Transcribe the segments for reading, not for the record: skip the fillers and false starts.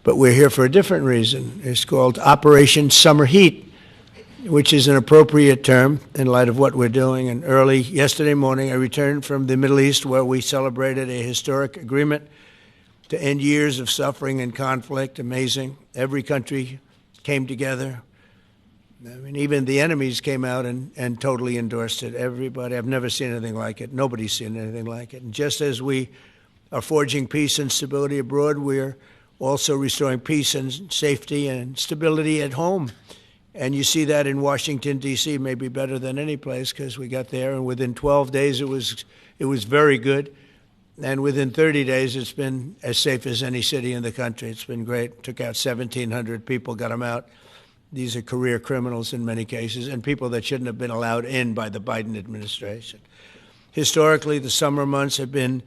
but we're here for a different reason. It's called Operation Summer Heat, which is an appropriate term in light of what we're doing. And early yesterday morning, I returned from the Middle East, where we celebrated a historic agreement to end years of suffering and conflict. Amazing. Every country came together. I mean, even the enemies came out and totally endorsed it. Everybody, I've never seen anything like it. Nobody's seen anything like it. And just as we are forging peace and stability abroad, we're also restoring peace and safety and stability at home. And you see that in Washington, D.C., maybe better than any place, because we got there, and within 12 days it was very good. And within 30 days, it's been as safe as any city in the country. It's been great. Took out 1,700 people, got them out. These are career criminals in many cases, and people that shouldn't have been allowed in by the Biden administration. Historically, the summer months have been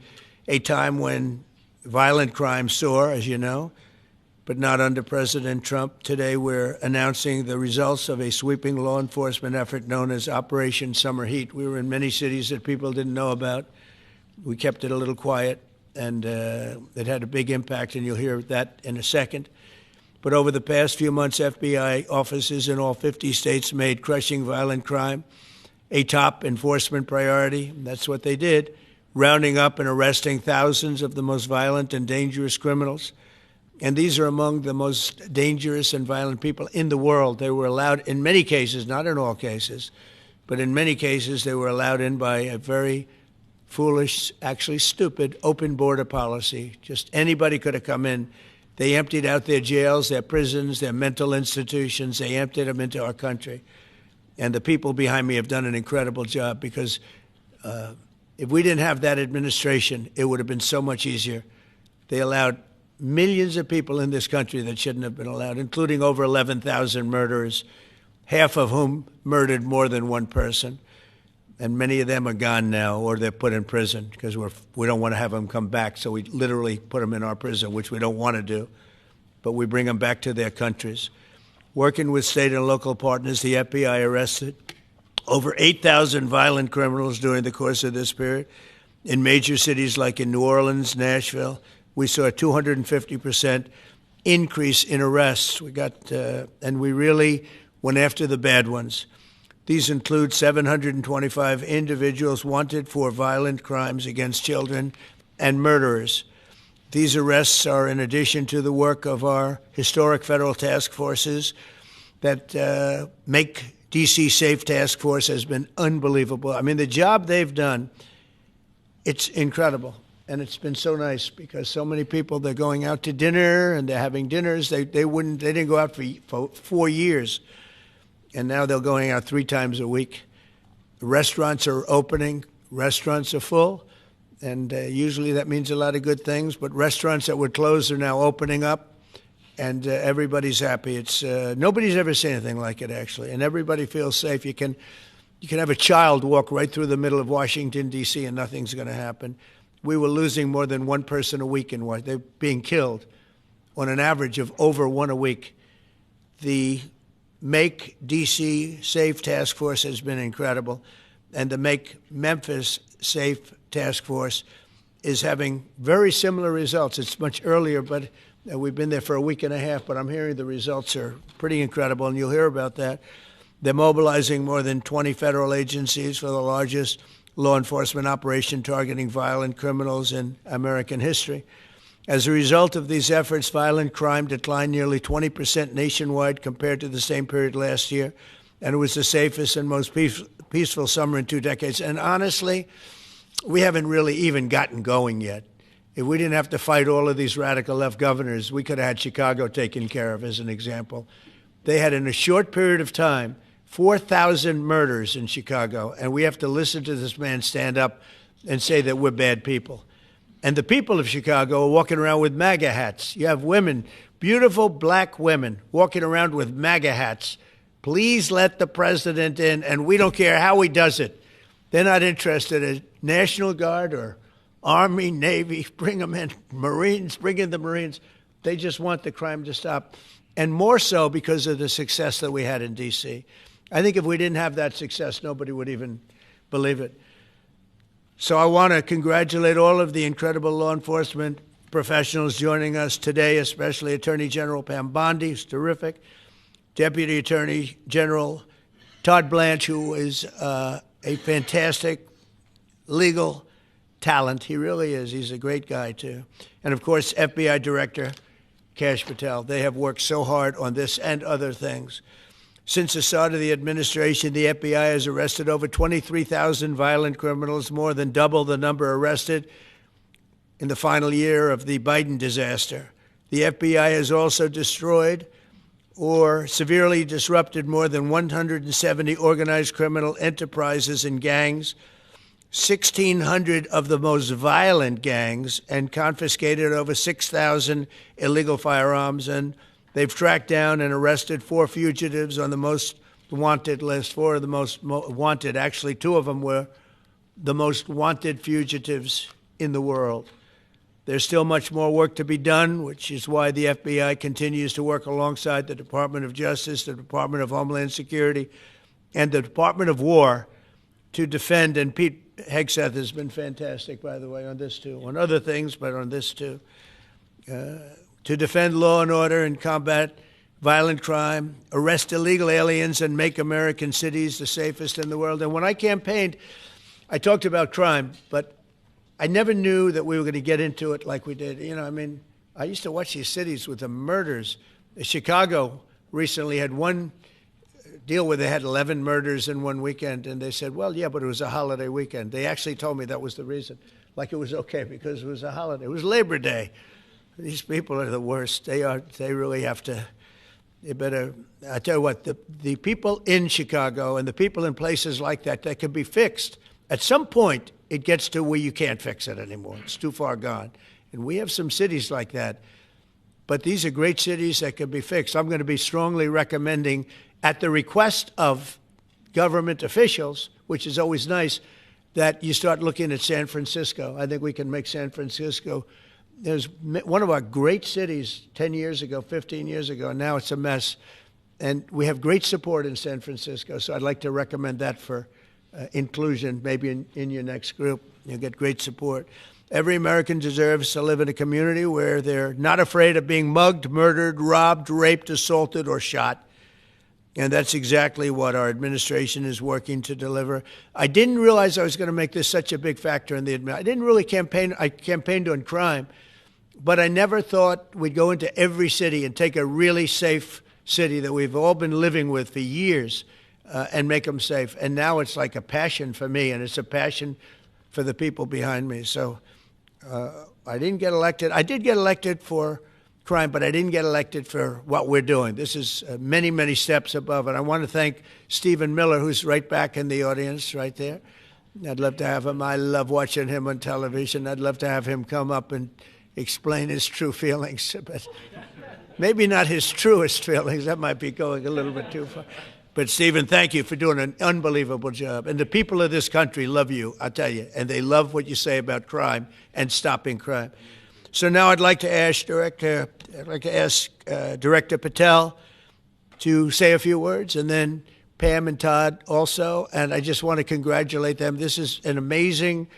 a time when violent crime soar, as you know, but not under President Trump. Today, we're announcing the results of a sweeping law enforcement effort known as Operation Summer Heat. We were in many cities that people didn't know about. We kept it a little quiet, and it had a big impact, and you'll hear that in a second. But over the past few months, FBI offices in all 50 states made crushing violent crime a top enforcement priority. That's what they did, rounding up and arresting thousands of the most violent and dangerous criminals. And these are among the most dangerous and violent people in the world. They were allowed, in many cases, not in all cases, but in many cases, they were allowed in by a very foolish, actually stupid, open border policy. Just anybody could have come in. They emptied out their jails, their prisons, their mental institutions. They emptied them into our country. And the people behind me have done an incredible job, because if we didn't have that administration, it would have been so much easier. They allowed millions of people in this country that shouldn't have been allowed, including over 11,000 murderers, half of whom murdered more than one person. And many of them are gone now, or they're put in prison, because we don't want to have them come back. So we literally put them in our prison, which we don't want to do. But we bring them back to their countries. Working with state and local partners, the FBI arrested over 8,000 violent criminals during the course of this period. In major cities like in New Orleans, Nashville, we saw a 250% increase in arrests. And we really went after the bad ones. These include 725 individuals wanted for violent crimes against children and murderers. These arrests are in addition to the work of our historic federal task forces. That Make D.C. Safe Task Force has been unbelievable. I mean, the job they've done, it's incredible. And it's been so nice, because so many people, they're going out to dinner and they're having dinners. They didn't go out for 4 years. And now they're going out 3 times a week. Restaurants are opening. Restaurants are full. And usually that means a lot of good things. But restaurants that were closed are now opening up. And everybody's happy. It's nobody's ever seen anything like it, actually. And everybody feels safe. You can have a child walk right through the middle of Washington, D.C., and nothing's going to happen. We were losing more than one person a week in Washington. They're being killed on an average of over one a week. The Make D.C. Safe Task Force has been incredible, and the Make Memphis Safe Task Force is having very similar results. It's much earlier, but we've been there for a week and a half, but I'm hearing the results are pretty incredible, and you'll hear about that. They're mobilizing more than 20 federal agencies for the largest law enforcement operation targeting violent criminals in American history. As a result of these efforts, violent crime declined nearly 20% nationwide compared to the same period last year, and it was the safest and most peaceful summer in 2 decades. And honestly, we haven't really even gotten going yet. If we didn't have to fight all of these radical left governors, we could have had Chicago taken care of, as an example. They had, in a short period of time, 4,000 murders in Chicago, and we have to listen to this man stand up and say that we're bad people. And the people of Chicago are walking around with MAGA hats. You have women, beautiful black women, walking around with MAGA hats. Please let the president in, and we don't care how he does it. They're not interested in National Guard or Army, Navy, bring them in, Marines, bring in the Marines. They just want the crime to stop, and more so because of the success that we had in D.C. I think if we didn't have that success, nobody would even believe it. So I want to congratulate all of the incredible law enforcement professionals joining us today, especially Attorney General Pam Bondi, who's terrific, Deputy Attorney General Todd Blanche, who is a fantastic legal talent. He really is. He's a great guy, too. And, of course, FBI Director Kash Patel. They have worked so hard on this and other things. Since the start of the administration, the FBI has arrested over 23,000 violent criminals, more than double the number arrested in the final year of the Biden disaster. The FBI has also destroyed or severely disrupted more than 170 organized criminal enterprises and gangs, 1,600 of the most violent gangs, and confiscated over 6,000 illegal firearms. And they've tracked down and arrested 4 fugitives on the most wanted list, 4 of the most wanted. Actually, 2 of them were the most wanted fugitives in the world. There's still much more work to be done, which is why the FBI continues to work alongside the Department of Justice, the Department of Homeland Security, and the Department of War to defend. And Pete Hegseth has been fantastic, by the way, on this too, on other things, but on this too, to defend law and order and combat violent crime, arrest illegal aliens, and make American cities the safest in the world. And when I campaigned, I talked about crime, but I never knew that we were going to get into it like we did. You know, I mean, I used to watch these cities with the murders. Chicago recently had one deal where they had 11 murders in one weekend, and they said, well, yeah, but it was a holiday weekend. They actually told me that was the reason, like it was okay because it was a holiday. It was Labor Day. These people are the worst. They really have to, they better, I tell you what, the people in Chicago and the people in places like that can be fixed. At some point, it gets to where you can't fix it anymore. It's too far gone. And we have some cities like that. But these are great cities that can be fixed. I'm going to be strongly recommending, at the request of government officials, which is always nice, that you start looking at San Francisco. I think we can make San Francisco. There's one of our great cities 10 years ago, 15 years ago, and now it's a mess. And we have great support in San Francisco, so I'd like to recommend that for inclusion, maybe in your next group. You'll get great support. Every American deserves to live in a community where they're not afraid of being mugged, murdered, robbed, raped, assaulted, or shot. And that's exactly what our administration is working to deliver. I didn't realize I was going to make this such a big factor in the administration. I didn't really campaign. I campaigned on crime, but I never thought we'd go into every city and take a really safe city that we've all been living with for years and make them safe. And now it's like a passion for me, and it's a passion for the people behind me. So I didn't get elected. I did get elected for crime, but I didn't get elected for what we're doing. This is many, many steps above it. I want to thank Stephen Miller, who's right back in the audience right there. I'd love to have him. I love watching him on television. I'd love to have him come up and explain his true feelings, but maybe not his truest feelings. That might be going a little bit too far. But, Stephen, thank you for doing an unbelievable job. And the people of this country love you, I'll tell you, and they love what you say about crime and stopping crime. So now I'd like to ask Director Patel to say a few words, and then Pam and Todd also. And I just want to congratulate them. This is an amazing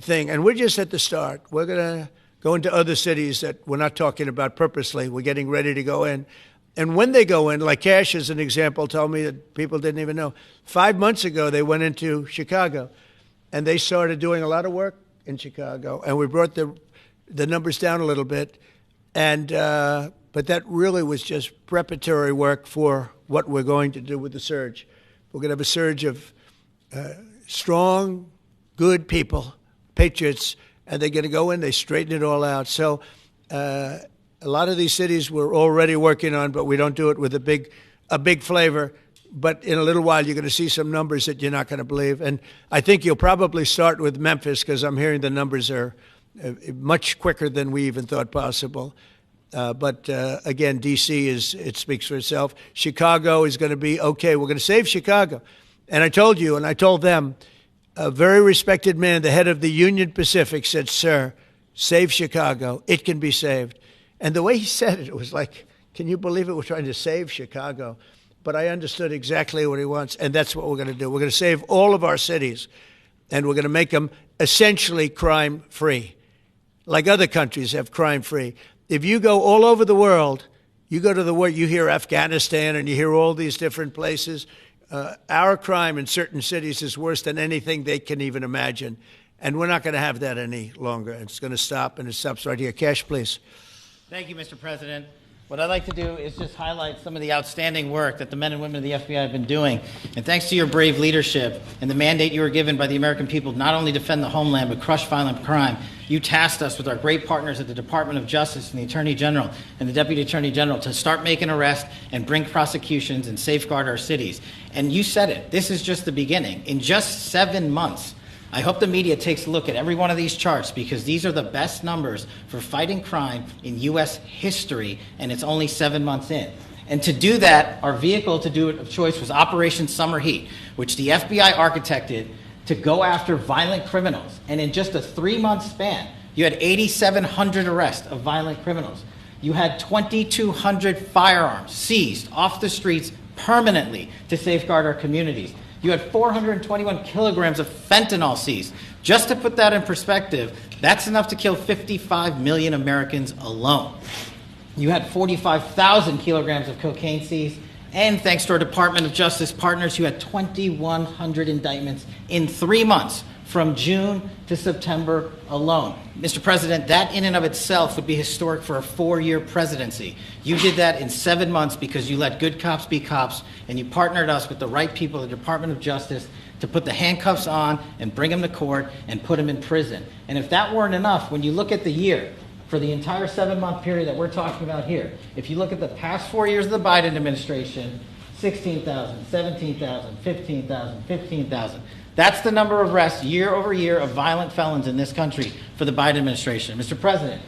thing. And we're just at the start. We're going to go into other cities that we're not talking about purposely. We're getting ready to go in. And when they go in, like Kash as an example told me that people didn't even know, 5 months ago they went into Chicago, and they started doing a lot of work in Chicago, and we brought the numbers down a little bit, and but that really was just preparatory work for what we're going to do with the surge. We're going to have a surge of strong, good people, patriots, and they're going to go in, they straighten it all out. So a lot of these cities we're already working on, but we don't do it with a big flavor. But in a little while, you're going to see some numbers that you're not going to believe. And I think you'll probably start with Memphis, because I'm hearing the numbers are much quicker than we even thought possible. But again, D.C. it speaks for itself. Chicago is going to be okay. We're going to save Chicago. And I told you, and I told them, a very respected man, the head of the Union Pacific, said, "Sir, save Chicago. It can be saved." And the way he said it, it was like, can you believe it? We're trying to save Chicago. But I understood exactly what he wants, and that's what we're going to do. We're going to save all of our cities, and we're going to make them essentially crime-free. like other countries have crime-free. If you go all over the world, you go to the world, you hear Afghanistan and you hear all these different places. Our crime in certain cities is worse than anything they can even imagine. And we're not going to have that any longer. It's going to stop, and it stops right here. Kash, please. Thank you, Mr. President. What I'd like to do is just highlight some of the outstanding work that the men and women of the FBI have been doing. And thanks to your brave leadership and the mandate you were given by the American people to not only defend the homeland but crush violent crime, you tasked us with our great partners at the Department of Justice and the Attorney General and the Deputy Attorney General to start making arrests and bring prosecutions and safeguard our cities. And you said it. This is just the beginning. In just 7 months, I hope the media takes a look at every one of these charts, because these are the best numbers for fighting crime in U.S. history, and it's only 7 months in. And to do that, our vehicle to do it of choice was Operation Summer Heat, which the FBI architected to go after violent criminals. And in just a 3-month span, you had 8,700 arrests of violent criminals. You had 2,200 firearms seized off the streets permanently to safeguard our communities. You had 421 kilograms of fentanyl seized. Just to put that in perspective, that's enough to kill 55 million Americans alone. You had 45,000 kilograms of cocaine seized. And thanks to our Department of Justice partners, you had 2,100 indictments in 3 months, from June to September alone. Mr. President, that in and of itself would be historic for a 4-year presidency. You did that in 7 months because you let good cops be cops, and you partnered us with the right people at the Department of Justice to put the handcuffs on and bring them to court and put them in prison. And if that weren't enough, when you look at the year, for the entire 7-month period that we're talking about here, if you look at the past 4 years of the Biden administration, 16,000, 17,000, 15,000, 15,000. That's the number of arrests year over year of violent felons in this country for the Biden administration. Mr. President,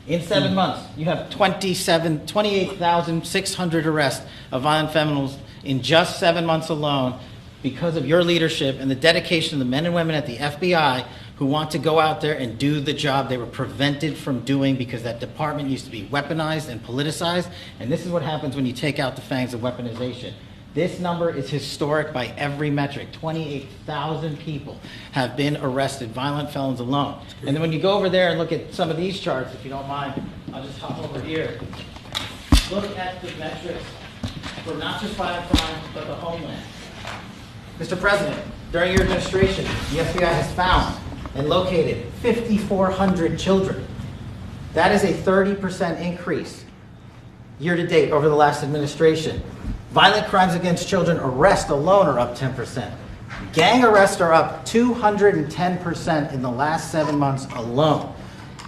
in 7 months, you have 28,600 arrests of violent felons in just 7 months alone, because of your leadership and the dedication of the men and women at the FBI who want to go out there and do the job they were prevented from doing because that department used to be weaponized and politicized. And this is what happens when you take out the fangs of weaponization. This number is historic by every metric. 28,000 people have been arrested, violent felons alone. And then when you go over there and look at some of these charts, if you don't mind, I'll just hop over here. Look at the metrics for not just violent crime, but the homeland. Mr. President, during your administration, the FBI has found and located 5,400 children. That is a 30% increase year to date over the last administration. Violent crimes against children arrests alone are up 10%. Gang arrests are up 210% in the last 7 months alone.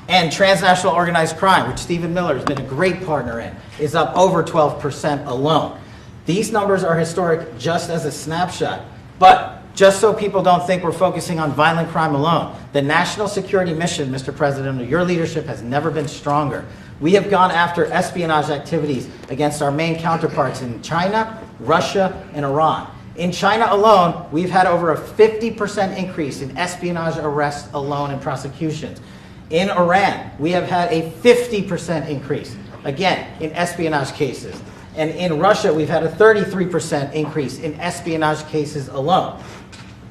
And transnational organized crime, which Stephen Miller has been a great partner in, is up over 12% alone. These numbers are historic just as a snapshot. But just so people don't think we're focusing on violent crime alone, the national security mission, Mr. President, under your leadership has never been stronger. We have gone after espionage activities against our main counterparts in China, Russia, and Iran. In China alone, we've had over a 50% increase in espionage arrests alone and prosecutions. In Iran, we have had a 50% increase, again, in espionage cases. And in Russia, we've had a 33% increase in espionage cases alone.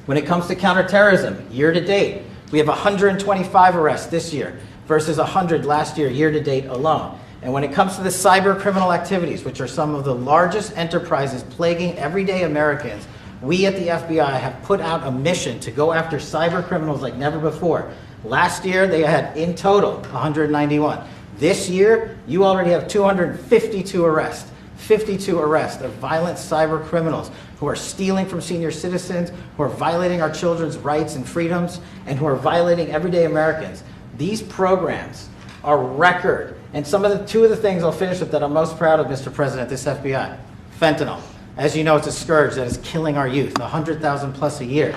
When it comes to counterterrorism, year to date, we have 125 arrests this year versus 100 last year, year to date alone. And when it comes to the cyber criminal activities, which are some of the largest enterprises plaguing everyday Americans, we at the FBI have put out a mission to go after cyber criminals like never before. Last year, they had in total 191. This year, you already have 252 arrests. 52 arrests of violent cyber criminals who are stealing from senior citizens, who are violating our children's rights and freedoms, and who are violating everyday Americans. These programs are record. And two of the things I'll finish with that I'm most proud of, Mr. President, this FBI. Fentanyl. As you know, it's a scourge that is killing our youth, 100,000 plus a year.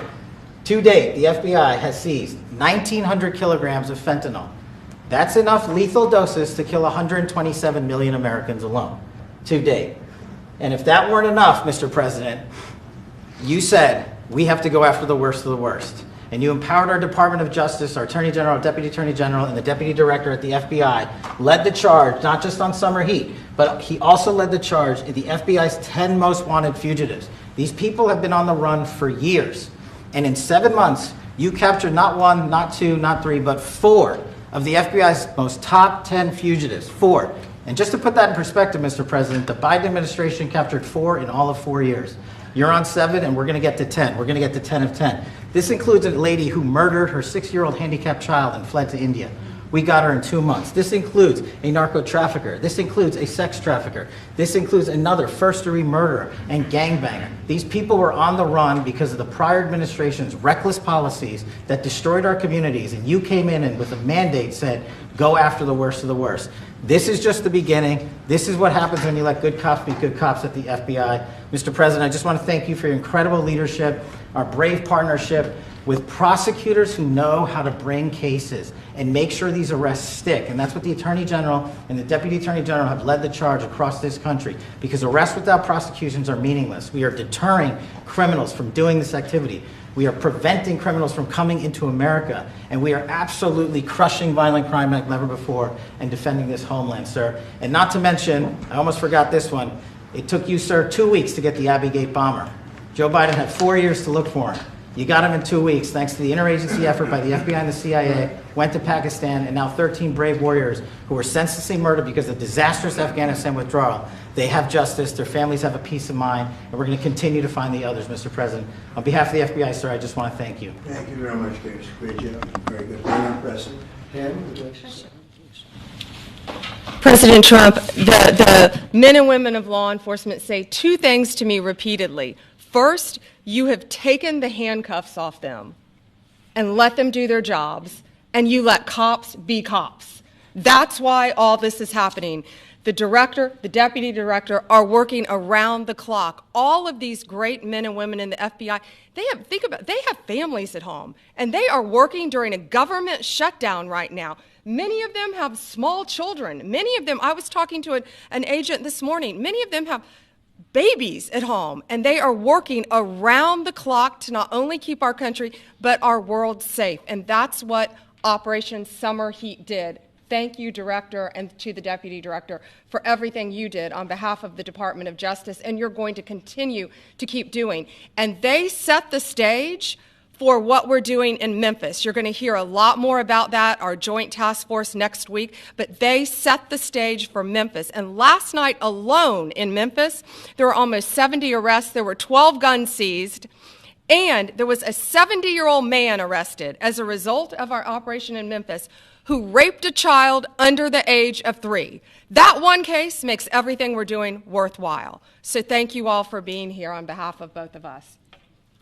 To date, the FBI has seized 1,900 kilograms of fentanyl. That's enough lethal doses to kill 127 million Americans alone. To date. And if that weren't enough, Mr. President, you said we have to go after the worst of the worst. And you empowered our Department of Justice, our Attorney General, Deputy Attorney General, and the Deputy Director at the FBI, led the charge, not just on summer heat, but he also led the charge in the FBI's 10 most wanted fugitives. These people have been on the run for years. And in 7 months, you captured not one, not two, not three, but 4 of the FBI's most top 10 fugitives, 4. And just to put that in perspective, Mr. President, the Biden administration captured 4 in all of 4 years. You're on 7, and we're going to get to 10. We're going to get to 10 of 10. This includes a lady who murdered her 6-year-old handicapped child and fled to India. We got her in 2 months. This includes a narco trafficker. This includes a sex trafficker. This includes another first-degree murderer and gangbanger. These people were on the run because of the prior administration's reckless policies that destroyed our communities, and you came in and with a mandate said, go after the worst of the worst. This is just the beginning. This is what happens when you let good cops be good cops at the FBI. Mr. President, I just want to thank you for your incredible leadership, our brave partnership with prosecutors who know how to bring cases and make sure these arrests stick. And that's what the Attorney General and the Deputy Attorney General have led the charge across this country, because arrests without prosecutions are meaningless. We are deterring criminals from doing this activity. We are preventing criminals from coming into America, and we are absolutely crushing violent crime like never before and defending this homeland, sir. And not to mention, I almost forgot this one, it took you, sir, 2 weeks to get the Abbey Gate bomber. Joe Biden had 4 years to look for him. You got him in 2 weeks, thanks to the interagency effort by the FBI and the CIA, went to Pakistan, and now 13 brave warriors who were senselessly murdered because of disastrous Afghanistan withdrawal. They have justice, their families have a peace of mind, and we're going to continue to find the others, Mr. President. On behalf of the FBI, sir, I just want to thank you. Thank you very much, Kash. Great job. Very good. Very impressive. Pam, would you like to say? President Trump, the men and women of law enforcement say 2 things to me repeatedly. First, you have taken the handcuffs off them and let them do their jobs, and you let cops be cops. That's why all this is happening. The director, the deputy director are working around the clock. All of these great men and women in the FBI, they have families at home, and they are working during a government shutdown right now. Many of them have small children. Many of them, I was talking to an agent this morning, many of them have babies at home, and they are working around the clock to not only keep our country, but our world safe. And that's what Operation Summer Heat did. Thank you, Director, and to the Deputy Director for everything you did on behalf of the Department of Justice, and you're going to continue to keep doing. And they set the stage for what we're doing in Memphis. You're going to hear a lot more about that, our joint task force next week, but they set the stage for Memphis. And last night alone in Memphis, there were almost 70 arrests, there were 12 guns seized, and there was a 70-year-old man arrested as a result of our operation in Memphis who raped a child under the age of 3. That one case makes everything we're doing worthwhile. So thank you all for being here on behalf of both of us.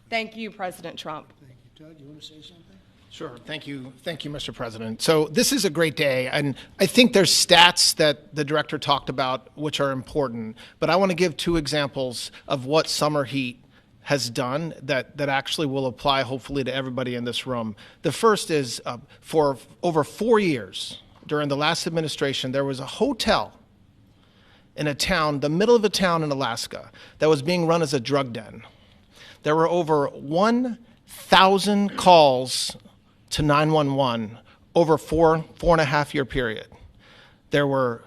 Thank you, President Trump. Thank you. Todd, you want to say something? Sure. Thank you, Mr. President. So this is a great day, and I think there's stats that the director talked about which are important, but I want to give 2 examples of what Summer Heat has done that actually will apply hopefully to everybody in this room. The first is for over 4 years during the last administration, there was a hotel in a town, the middle of a town in Alaska, that was being run as a drug den. There were over 1,000 calls to 911 over 4.5 year period. There were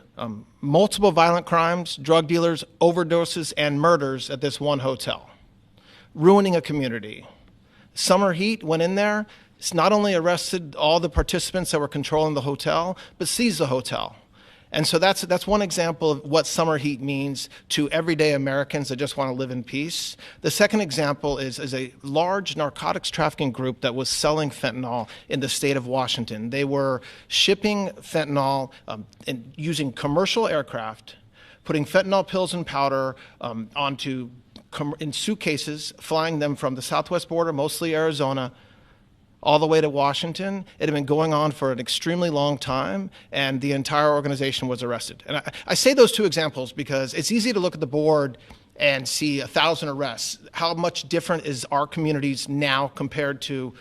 multiple violent crimes, drug dealers, overdoses, and murders at this one hotel, ruining a community. Summer Heat went in there. It's not only arrested all the participants that were controlling the hotel, but seized the hotel. And so that's one example of what Summer Heat means to everyday Americans that just want to live in peace. The second example is a large narcotics trafficking group that was selling fentanyl in the state of Washington. They were shipping fentanyl and using commercial aircraft, putting fentanyl pills and powder in suitcases, flying them from the southwest border, mostly Arizona, all the way to Washington. It had been going on for an extremely long time, and the entire organization was arrested. And I say those 2 examples because it's easy to look at the board and see 1,000 arrests. How much different is our communities now compared to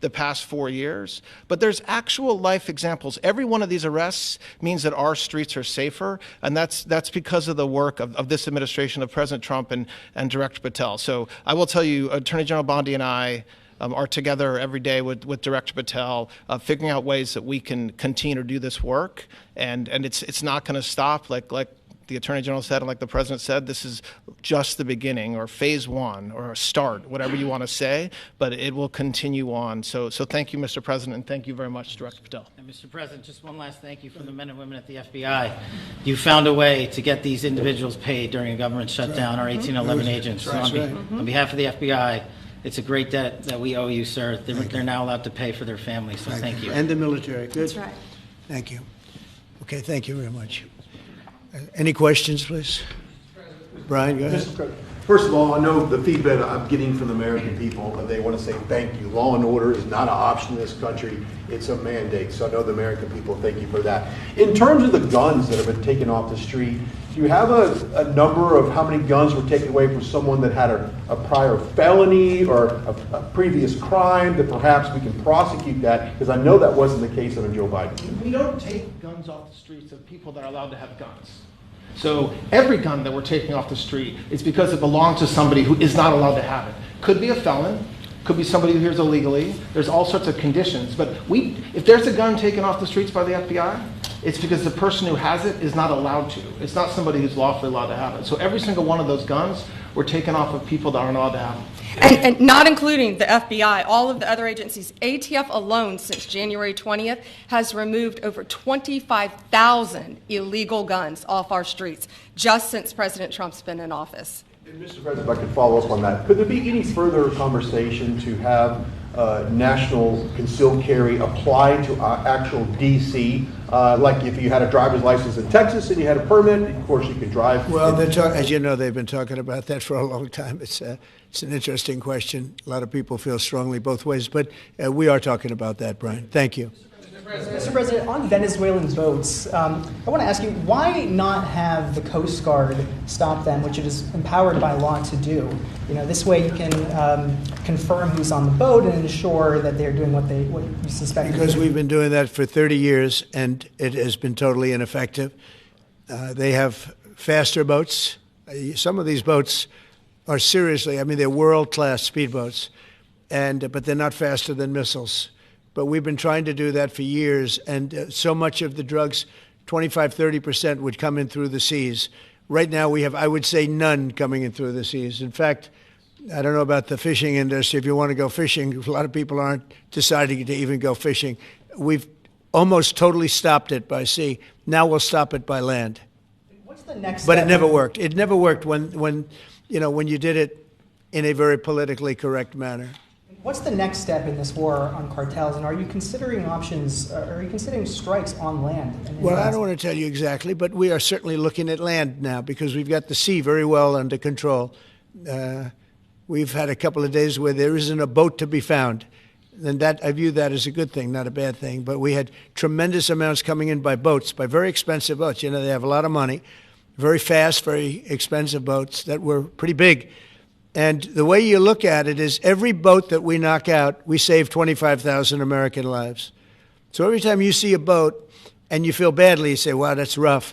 the past 4 years? But there's actual life examples. Every one of these arrests means that our streets are safer, and that's because of the work of this administration, of President Trump and Director Patel. So I will tell you, Attorney General Bondi and I are together every day with Director Patel, figuring out ways that we can continue to do this work, and it's not going to stop. Like the Attorney General said and like the President said, this is just the beginning, or phase one, or a start, whatever you want to say, but it will continue on. So thank you, Mr. President, and thank you very much, Director Patel. And Mr. President, just one last thank you from the men and women at the FBI. You found a way to get these individuals paid during a government shutdown, our 1811 agents. So on behalf of the FBI, it's a great debt that we owe you, sir. They're now allowed to pay for their families, so thank you. And the military. Good. That's right. Thank you. Okay, thank you very much. Any questions, please? Brian, go ahead. First of all, I know the feedback I'm getting from the American people, they want to say thank you. Law and order is not an option in this country. It's a mandate. So I know the American people, thank you for that. In terms of the guns that have been taken off the street, do you have a number of how many guns were taken away from someone that had a prior felony or a previous crime, that perhaps we can prosecute that? Because I know that wasn't the case under Joe Biden. We don't take guns off the streets of people that are allowed to have guns. So every gun that we're taking off the street is because it belongs to somebody who is not allowed to have it. Could be a felon, could be somebody who hears illegally. There's all sorts of conditions. But if there's a gun taken off the streets by the FBI, it's because the person who has it is not allowed to. It's not somebody who's lawfully allowed to have it. So every single one of those guns were taken off of people that aren't allowed to have them. And not including the FBI, all of the other agencies. ATF alone, since January 20th, has removed over 25,000 illegal guns off our streets, just since President Trump's been in office. And Mr. President, if I could follow up on that, could there be any further conversation to have national concealed carry applied to actual DC? Like if you had a driver's license in Texas and you had a permit, of course you could drive. Well, as you know, they've been talking about that for a long time. It's an interesting question. A lot of people feel strongly both ways, but we are talking about that, Brian. Thank you. Mr. President, on Venezuelan boats, I want to ask you, why not have the Coast Guard stop them, which it is empowered by law to do? You know, this way you can confirm who's on the boat and ensure that they're doing what you suspect. Because we've been doing that for 30 years, and it has been totally ineffective. They have faster boats. Some of these boats are seriously, I mean, they're world-class speedboats, but they're not faster than missiles. But we've been trying to do that for years, and so much of the drugs, 25–30%, would come in through the seas. Right now we have, I would say, none coming in through the seas. In fact, I don't know about the fishing industry. If you want to go fishing, a lot of people aren't deciding to even go fishing. We've almost totally stopped it by sea. Now we'll stop it by land. What's the next But step? it never worked. It never worked when you did it in a very politically correct manner. What's the next step in this war on cartels, and are you considering options, are you considering strikes on land? Well, I don't want to tell you exactly, but we are certainly looking at land now because we've got the sea very well under control. We've had a couple of days where there isn't a boat to be found. And that, I view that as a good thing, not a bad thing. But we had tremendous amounts coming in by boats, by very expensive boats. You know, they have a lot of money, very fast, very expensive boats that were pretty big. And the way you look at it is every boat that we knock out, we save 25,000 American lives. So every time you see a boat and you feel badly, you say, wow, that's rough.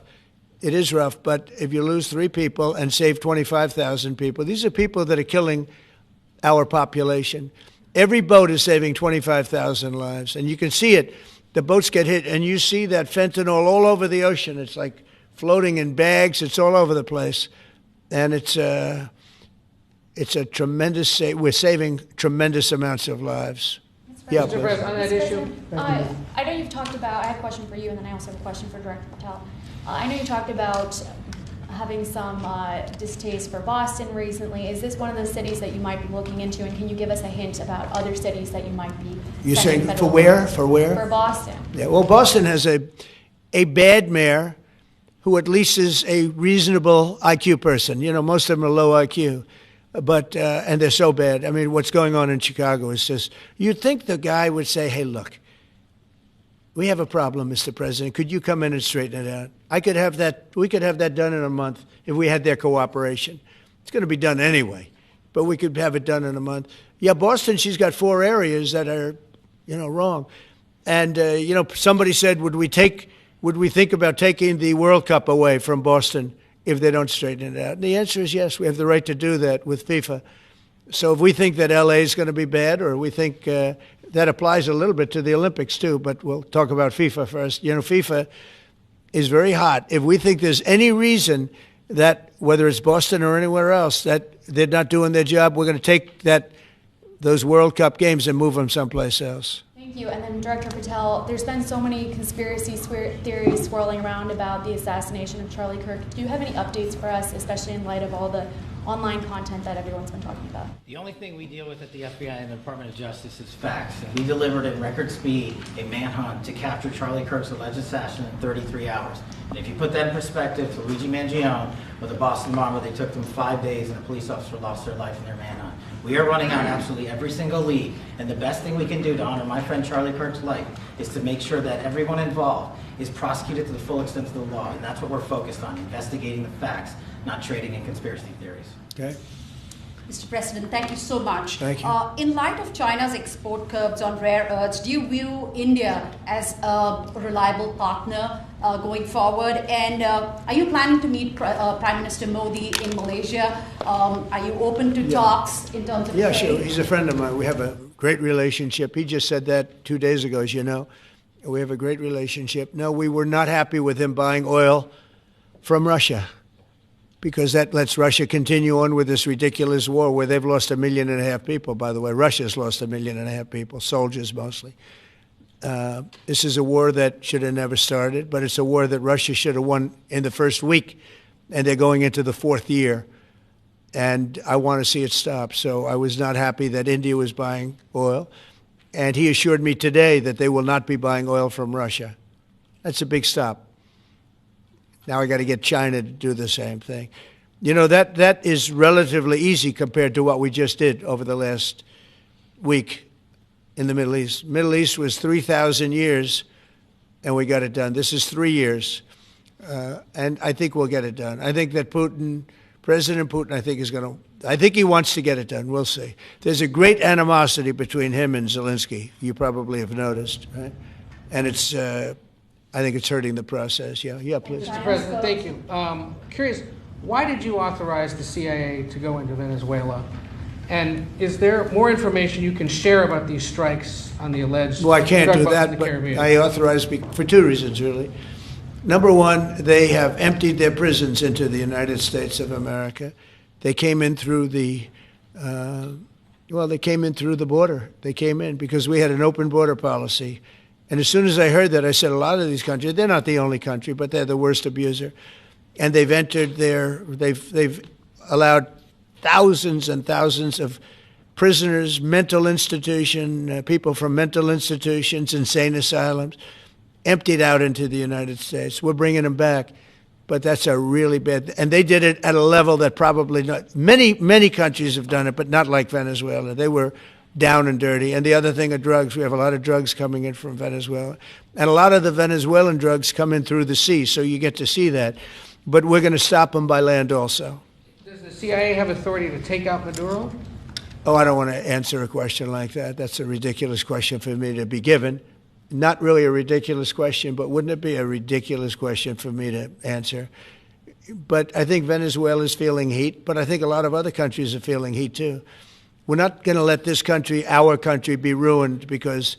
It is rough, but if you lose 3 people and save 25,000 people, these are people that are killing our population. Every boat is saving 25,000 lives, and you can see it. The boats get hit, and you see that fentanyl all over the ocean. It's like floating in bags. It's all over the place, and it's a tremendous. We're saving tremendous amounts of lives. Yeah, Mr. President, on that issue. I know you've talked about, I have a question for you, and then I also have a question for Director Patel. I know you talked about having some distaste for Boston recently. Is this one of those cities that you might be looking into, and can you give us a hint about other cities that you might be You're sending saying federal for where? funds? For where? For Boston. Yeah, well, Boston has a bad mayor who at least is a reasonable IQ person. You know, most of them are low IQ. But and they're so bad. I mean, what's going on in Chicago is just, you'd think the guy would say, hey, look, we have a problem, Mr. President. Could you come in and straighten it out? We could have that done in a month if we had their cooperation. It's going to be done anyway, but we could have it done in a month. Yeah, Boston, she's got 4 areas that are, wrong. And, somebody said, would we think about taking the World Cup away from Boston if they don't straighten it out? And the answer is yes. We have the right to do that with FIFA. So if we think that L.A. is going to be bad, or we think that applies a little bit to the Olympics too, but we'll talk about FIFA first. FIFA is very hot. If we think there's any reason that, whether it's Boston or anywhere else, that they're not doing their job, we're going to take those World Cup games and move them someplace else. Thank you. And then Director Patel, there's been so many conspiracy theories swirling around about the assassination of Charlie Kirk. Do you have any updates for us, especially in light of all the online content that everyone's been talking about? The only thing we deal with at the FBI and the Department of Justice is facts. And we delivered at record speed a manhunt to capture Charlie Kirk's alleged assassin in 33 hours. And if you put that in perspective to Luigi Mangione with the Boston bomber, they took them 5 days and a police officer lost their life in their manhunt. We are running on absolutely every single lead, and the best thing we can do to honor my friend Charlie Kirk's life is to make sure that everyone involved is prosecuted to the full extent of the law, and that's what we're focused on, investigating the facts, not trading in conspiracy theories. Okay. Mr. President, thank you so much. Thank you. In light of China's export curbs on rare earths, do you view India as a reliable partner going forward? And are you planning to meet Prime Minister Modi in Malaysia? Are you open to talks in terms of Yeah, trade? sure. He's a friend of mine. We have a great relationship. He just said that 2 days ago, as you know. We have a great relationship. No, we were not happy with him buying oil from Russia, because that lets Russia continue on with this ridiculous war where they've lost 1.5 million people, by the way. Russia's lost 1.5 million people, soldiers mostly. This is a war that should have never started, but it's a war that Russia should have won in the first week, and they're going into the 4th year. And I want to see it stop. So I was not happy that India was buying oil. And he assured me today that they will not be buying oil from Russia. That's a big stop. Now I got to get China to do the same thing. You know, that is relatively easy compared to what we just did over the last week in the Middle East. Middle East was 3,000 years, and we got it done. This is 3 years, and I think we'll get it done. I think that President Putin, I think he wants to get it done. We'll see. There's a great animosity between him and Zelensky. You probably have noticed, right? And it's, I think it's hurting the process. Yeah, please. Mr. President, thank you. Curious, why did you authorize the CIA to go into Venezuela? And is there more information you can share about these strikes on the alleged Well, I can't drug do busts in that, the but Caribbean? I authorized for 2 reasons, really. Number one, they have emptied their prisons into the United States of America. They came in through the, they came in through the border. They came in because we had an open border policy. And as soon as I heard that, I said, a lot of these countries, they're not the only country, but they're the worst abuser. And they've entered they've allowed thousands and thousands of prisoners, mental institution, people from mental institutions, insane asylums, emptied out into the United States. We're bringing them back, but that's a really bad, and they did it at a level that probably not, many countries have done it, but not like Venezuela. They were down and dirty. And the other thing are drugs. We have a lot of drugs coming in from Venezuela. And a lot of the Venezuelan drugs come in through the sea, so you get to see that. But we're going to stop them by land also. Does the CIA have authority to take out Maduro? Oh, I don't want to answer a question like that. That's a ridiculous question for me to be given. Not really a ridiculous question, but wouldn't it be a ridiculous question for me to answer? But I think Venezuela is feeling heat, but I think a lot of other countries are feeling heat too. We're not going to let this country, our country, be ruined because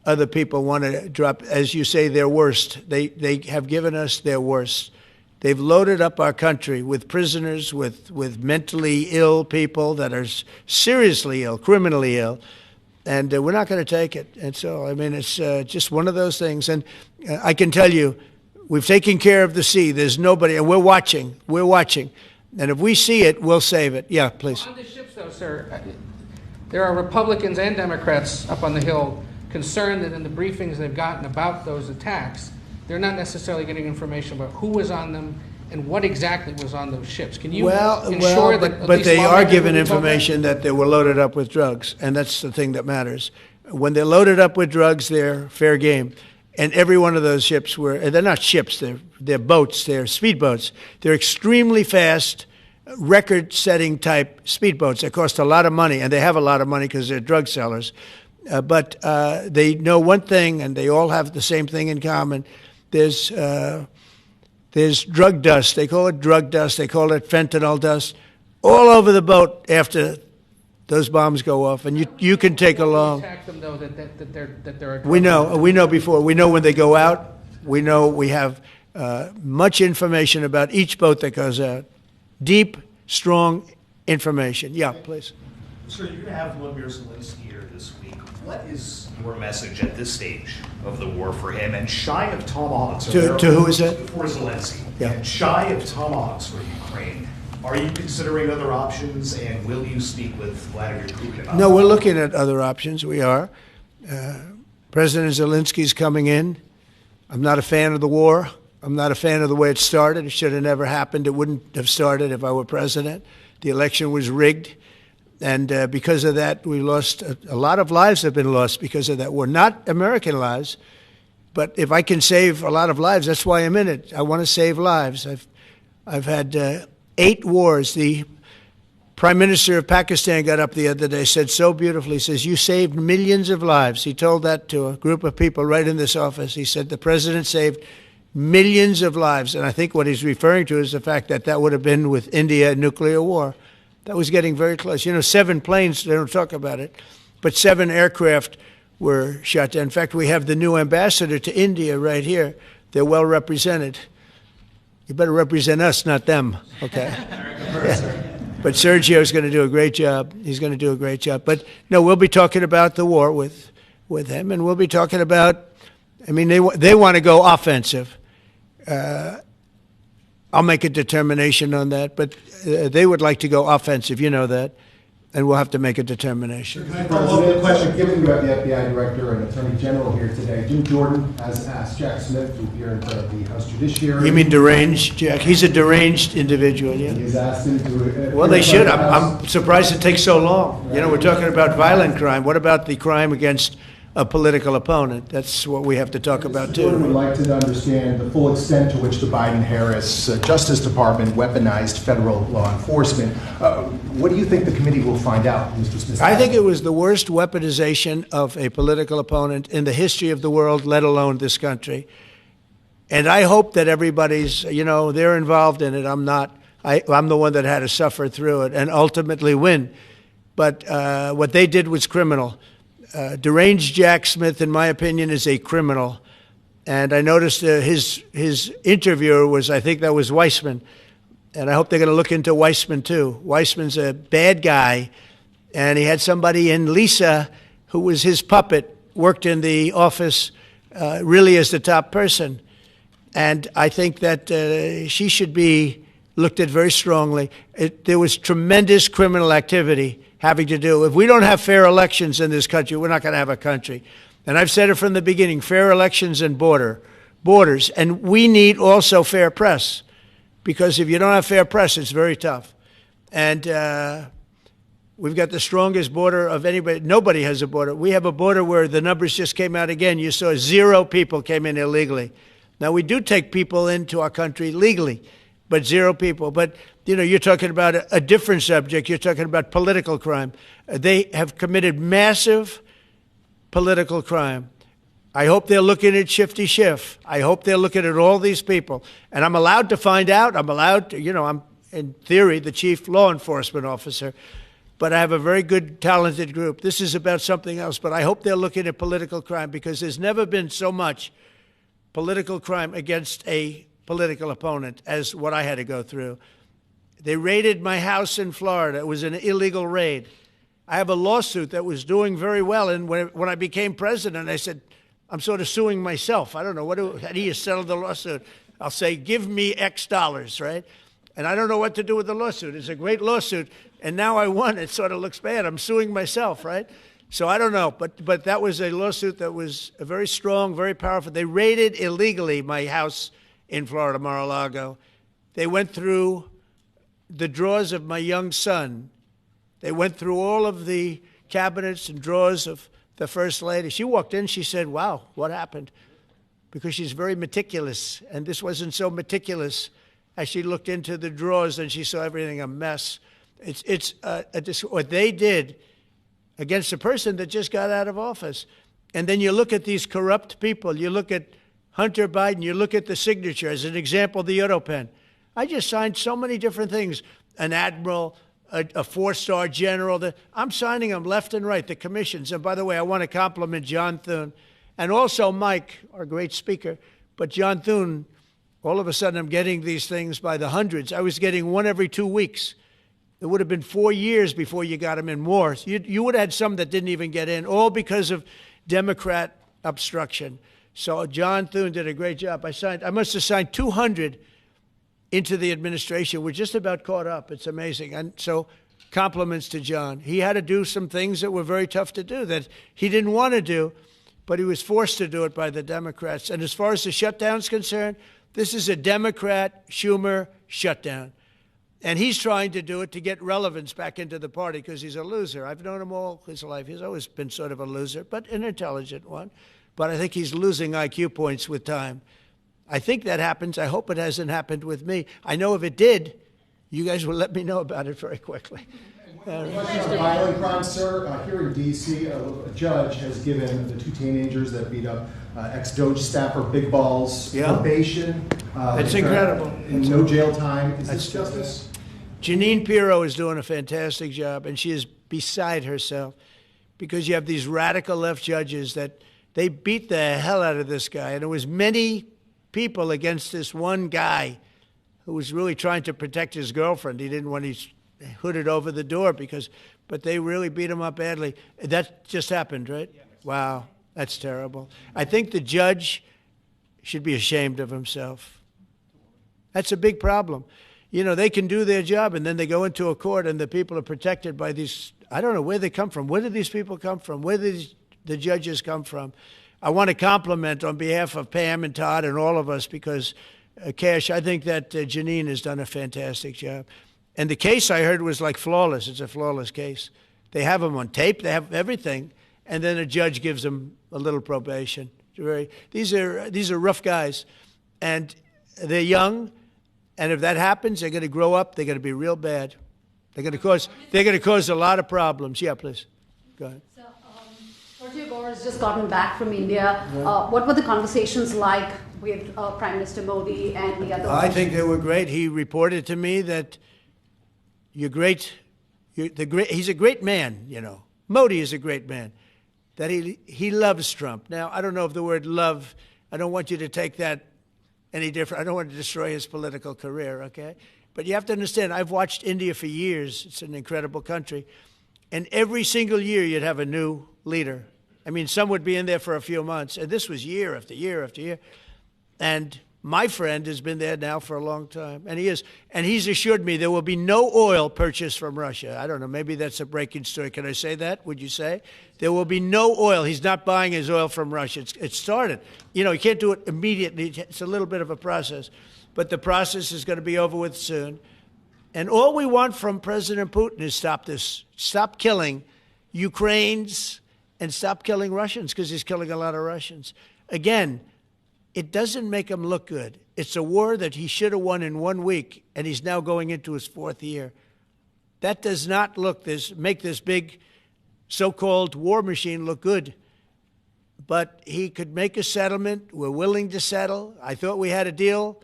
other people want to drop, as you say, their worst. They have given us their worst. They've loaded up our country with prisoners, with mentally ill people that are seriously ill, criminally ill, and we're not going to take it. And so, I mean, it's just one of those things. And I can tell you, we've taken care of the sea. There's nobody, and we're watching. We're watching. And if we see it, we'll save it. Yeah, please. On the ships, though, sir, there are Republicans and Democrats up on the Hill concerned that in the briefings they've gotten about those attacks, they're not necessarily getting information about who was on them and what exactly was on those ships. Can you ensure that? But they are given information that they were loaded up with drugs, and that's the thing that matters. When they're loaded up with drugs, they're fair game. And every one of those ships they're not ships, they're boats, they're speedboats. They're extremely fast, record-setting type speedboats that cost a lot of money, and they have a lot of money because they're drug sellers. But they know one thing, and they all have the same thing in common. There's drug dust. They call it drug dust. They call it fentanyl dust all over the boat after those bombs go off, and you can take along. Attack them though that they're We know before. We know when they go out. We know we have much information about each boat that goes out. Deep, strong information. Yeah, please. Sir, you're going to have Vladimir Zelensky here this week. What is your message at this stage of the war for him? And shy of tomahawks... To who is that? For Zelensky. Yeah. And shy of tomahawks for Ukraine. Are you considering other options, and will you speak with Vladimir Putin about No, we're looking at other options. We are. President Zelensky's coming in. I'm not a fan of the war. I'm not a fan of the way it started. It should have never happened. It wouldn't have started if I were president. The election was rigged. And because of that, we lost a lot of lives have been lost because of that war. Not American lives, but if I can save a lot of lives, that's why I'm in it. I want to save lives. I've had 8 wars. The Prime Minister of Pakistan got up the other day, said so beautifully, says, you saved millions of lives. He told that to a group of people right in this office. He said the president saved millions of lives. And I think what he's referring to is the fact that that would have been with India, nuclear war. That was getting very close. You know, 7 planes, they don't talk about it, but 7 aircraft were shot down. In fact, we have the new ambassador to India right here. They're well represented. You better represent us, not them, okay? But Sergio's going to do a great job. He's going to do a great job. But, no, we'll be talking about the war with him, and we'll be talking about, I mean, they want to go offensive. I'll make a determination on that, but they would like to go offensive, you know that, and we'll have to make a determination. Can I follow up the question? Given you have the FBI Director and Attorney General here today, Jim Jordan has asked Jack Smith to appear into the House Judiciary. You mean deranged, Jack? He's a deranged individual, yeah? He's asked him to... Well, they should. I'm surprised it takes so long. Right. You know, we're talking about violent crime. What about the crime against a political opponent? That's what we have to talk about, too. Jordan would like to understand the full extent to which the Biden-Harris Justice Department weaponized federal law enforcement. What do you think the committee will find out, Mr. Smith? I think it was the worst weaponization of a political opponent in the history of the world, let alone this country. And I hope that everybody's, you know, they're involved in it. I'm not. I'm the one that had to suffer through it and ultimately win. But what they did was criminal. Deranged Jack Smith, in my opinion, is a criminal. And I noticed his interviewer was, I think that was Weissman. And I hope they're going to look into Weissman, too. Weissman's a bad guy. And he had somebody in Lisa, who was his puppet, worked in the office really as the top person. And I think that she should be looked at very strongly. There was tremendous criminal activity having to do. If we don't have fair elections in this country, we're not going to have a country. And I've said it from the beginning, fair elections and borders. And we need also fair press, because if you don't have fair press, it's very tough. And we've got the strongest border of anybody. Nobody has a border. We have a border where the numbers just came out again. You saw 0 people came in illegally. Now, we do take people into our country legally, but 0 people. But, you know, you're talking about a different subject. You're talking about political crime. They have committed massive political crime. I hope they're looking at Shifty Schiff. I hope they're looking at all these people. And I'm allowed to find out. I'm allowed to, you know, I'm, in theory, the chief law enforcement officer. But I have a very good, talented group. This is about something else. But I hope they're looking at political crime, because there's never been so much political crime against a political opponent as what I had to go through. They raided my house in Florida. It was an illegal raid. I have a lawsuit that was doing very well. And when I became president, I said, I'm sort of suing myself. I don't know. How do you settle the lawsuit? I'll say, give me X dollars, right? And I don't know what to do with the lawsuit. It's a great lawsuit. And now I won. It sort of looks bad. I'm suing myself, right? So I don't know. But that was a lawsuit that was very strong, very powerful. They raided illegally my house in Florida, Mar-a-Lago. They went through the drawers of my young son. They went through all of the cabinets and drawers of the First Lady. She walked in, she said, wow, what happened? Because she's very meticulous, and this wasn't so meticulous. As she looked into the drawers and she saw everything a mess. What they did against a person that just got out of office. And then you look at these corrupt people. You look at Hunter Biden. You look at the signature. As an example, the Autopen. I just signed so many different things. An admiral, a 4-star general. I'm signing them left and right, the commissions. And by the way, I want to compliment John Thune and also Mike, our great speaker. But John Thune All of a sudden, I'm getting these things by the hundreds. I was getting one every 2 weeks. It would have been 4 years before you got them in more. You would have had some that didn't even get in, all because of Democrat obstruction. So John Thune did a great job. I must have signed 200 into the administration. We're just about caught up. It's amazing. And so compliments to John. He had to do some things that were very tough to do that he didn't want to do, but he was forced to do it by the Democrats. And as far as the shutdown's concerned, this is a Democrat Schumer shutdown. And he's trying to do it to get relevance back into the party because he's a loser. I've known him all his life. He's always been sort of a loser, but an intelligent one. But I think he's losing IQ points with time. I think that happens. I hope it hasn't happened with me. I know if it did, you guys will let me know about it very quickly. Violent crime, sir. Here in D.C., a judge has given the two teenagers that beat up ex-Doge staffer Big Balls probation. It's incredible. And no jail time. Is this justice? Jeanine Pirro is doing a fantastic job, and she is beside herself because you have these radical left judges that they beat the hell out of this guy. And there was many people against this one guy who was really trying to protect his girlfriend. He didn't want to hooded over the door but they really beat him up badly. That just happened, right? Yes. Wow, that's terrible. I think the judge should be ashamed of himself. That's a big problem. You know, they can do their job and then they go into a court and the people are protected by these, I don't know where they come from. Where do these people come from? Where do the judges come from? I want to compliment on behalf of Pam and Todd and all of us because, Kash, I think that Jeanine has done a fantastic job. And the case I heard was like flawless. It's a flawless case. They have them on tape. They have everything. And then a judge gives them a little probation. These are rough guys. And they're young. And if that happens, they're going to grow up. They're going to be real bad. They're going to cause a lot of problems. Yeah, please. Go ahead. So, George Gore has just gotten back from India. What were the conversations like with Prime Minister Modi and the other? I think they were great. He reported to me that he's a great man, you know. Modi is a great man. That he loves Trump. Now, I don't know if the word love, I don't want you to take that any different. I don't want to destroy his political career, okay? But you have to understand, I've watched India for years. It's an incredible country. And every single year you'd have a new leader. I mean, some would be in there for a few months. And this was year after year after year. And my friend has been there now for a long time, and he's assured me there will be no oil purchased from Russia. I don't know, maybe that's a breaking story. Can I say that? Would you say? There will be no oil. He's not buying his oil from Russia. It started. You know, you can't do it immediately. It's a little bit of a process, but the process is going to be over with soon. And all we want from President Putin is stop this. Stop killing Ukrainians and stop killing Russians because he's killing a lot of Russians. Again, it doesn't make him look good. It's a war that he should have won in 1 week, and he's now going into his 4th year. That does not make this big so-called war machine look good. But he could make a settlement. We're willing to settle. I thought we had a deal.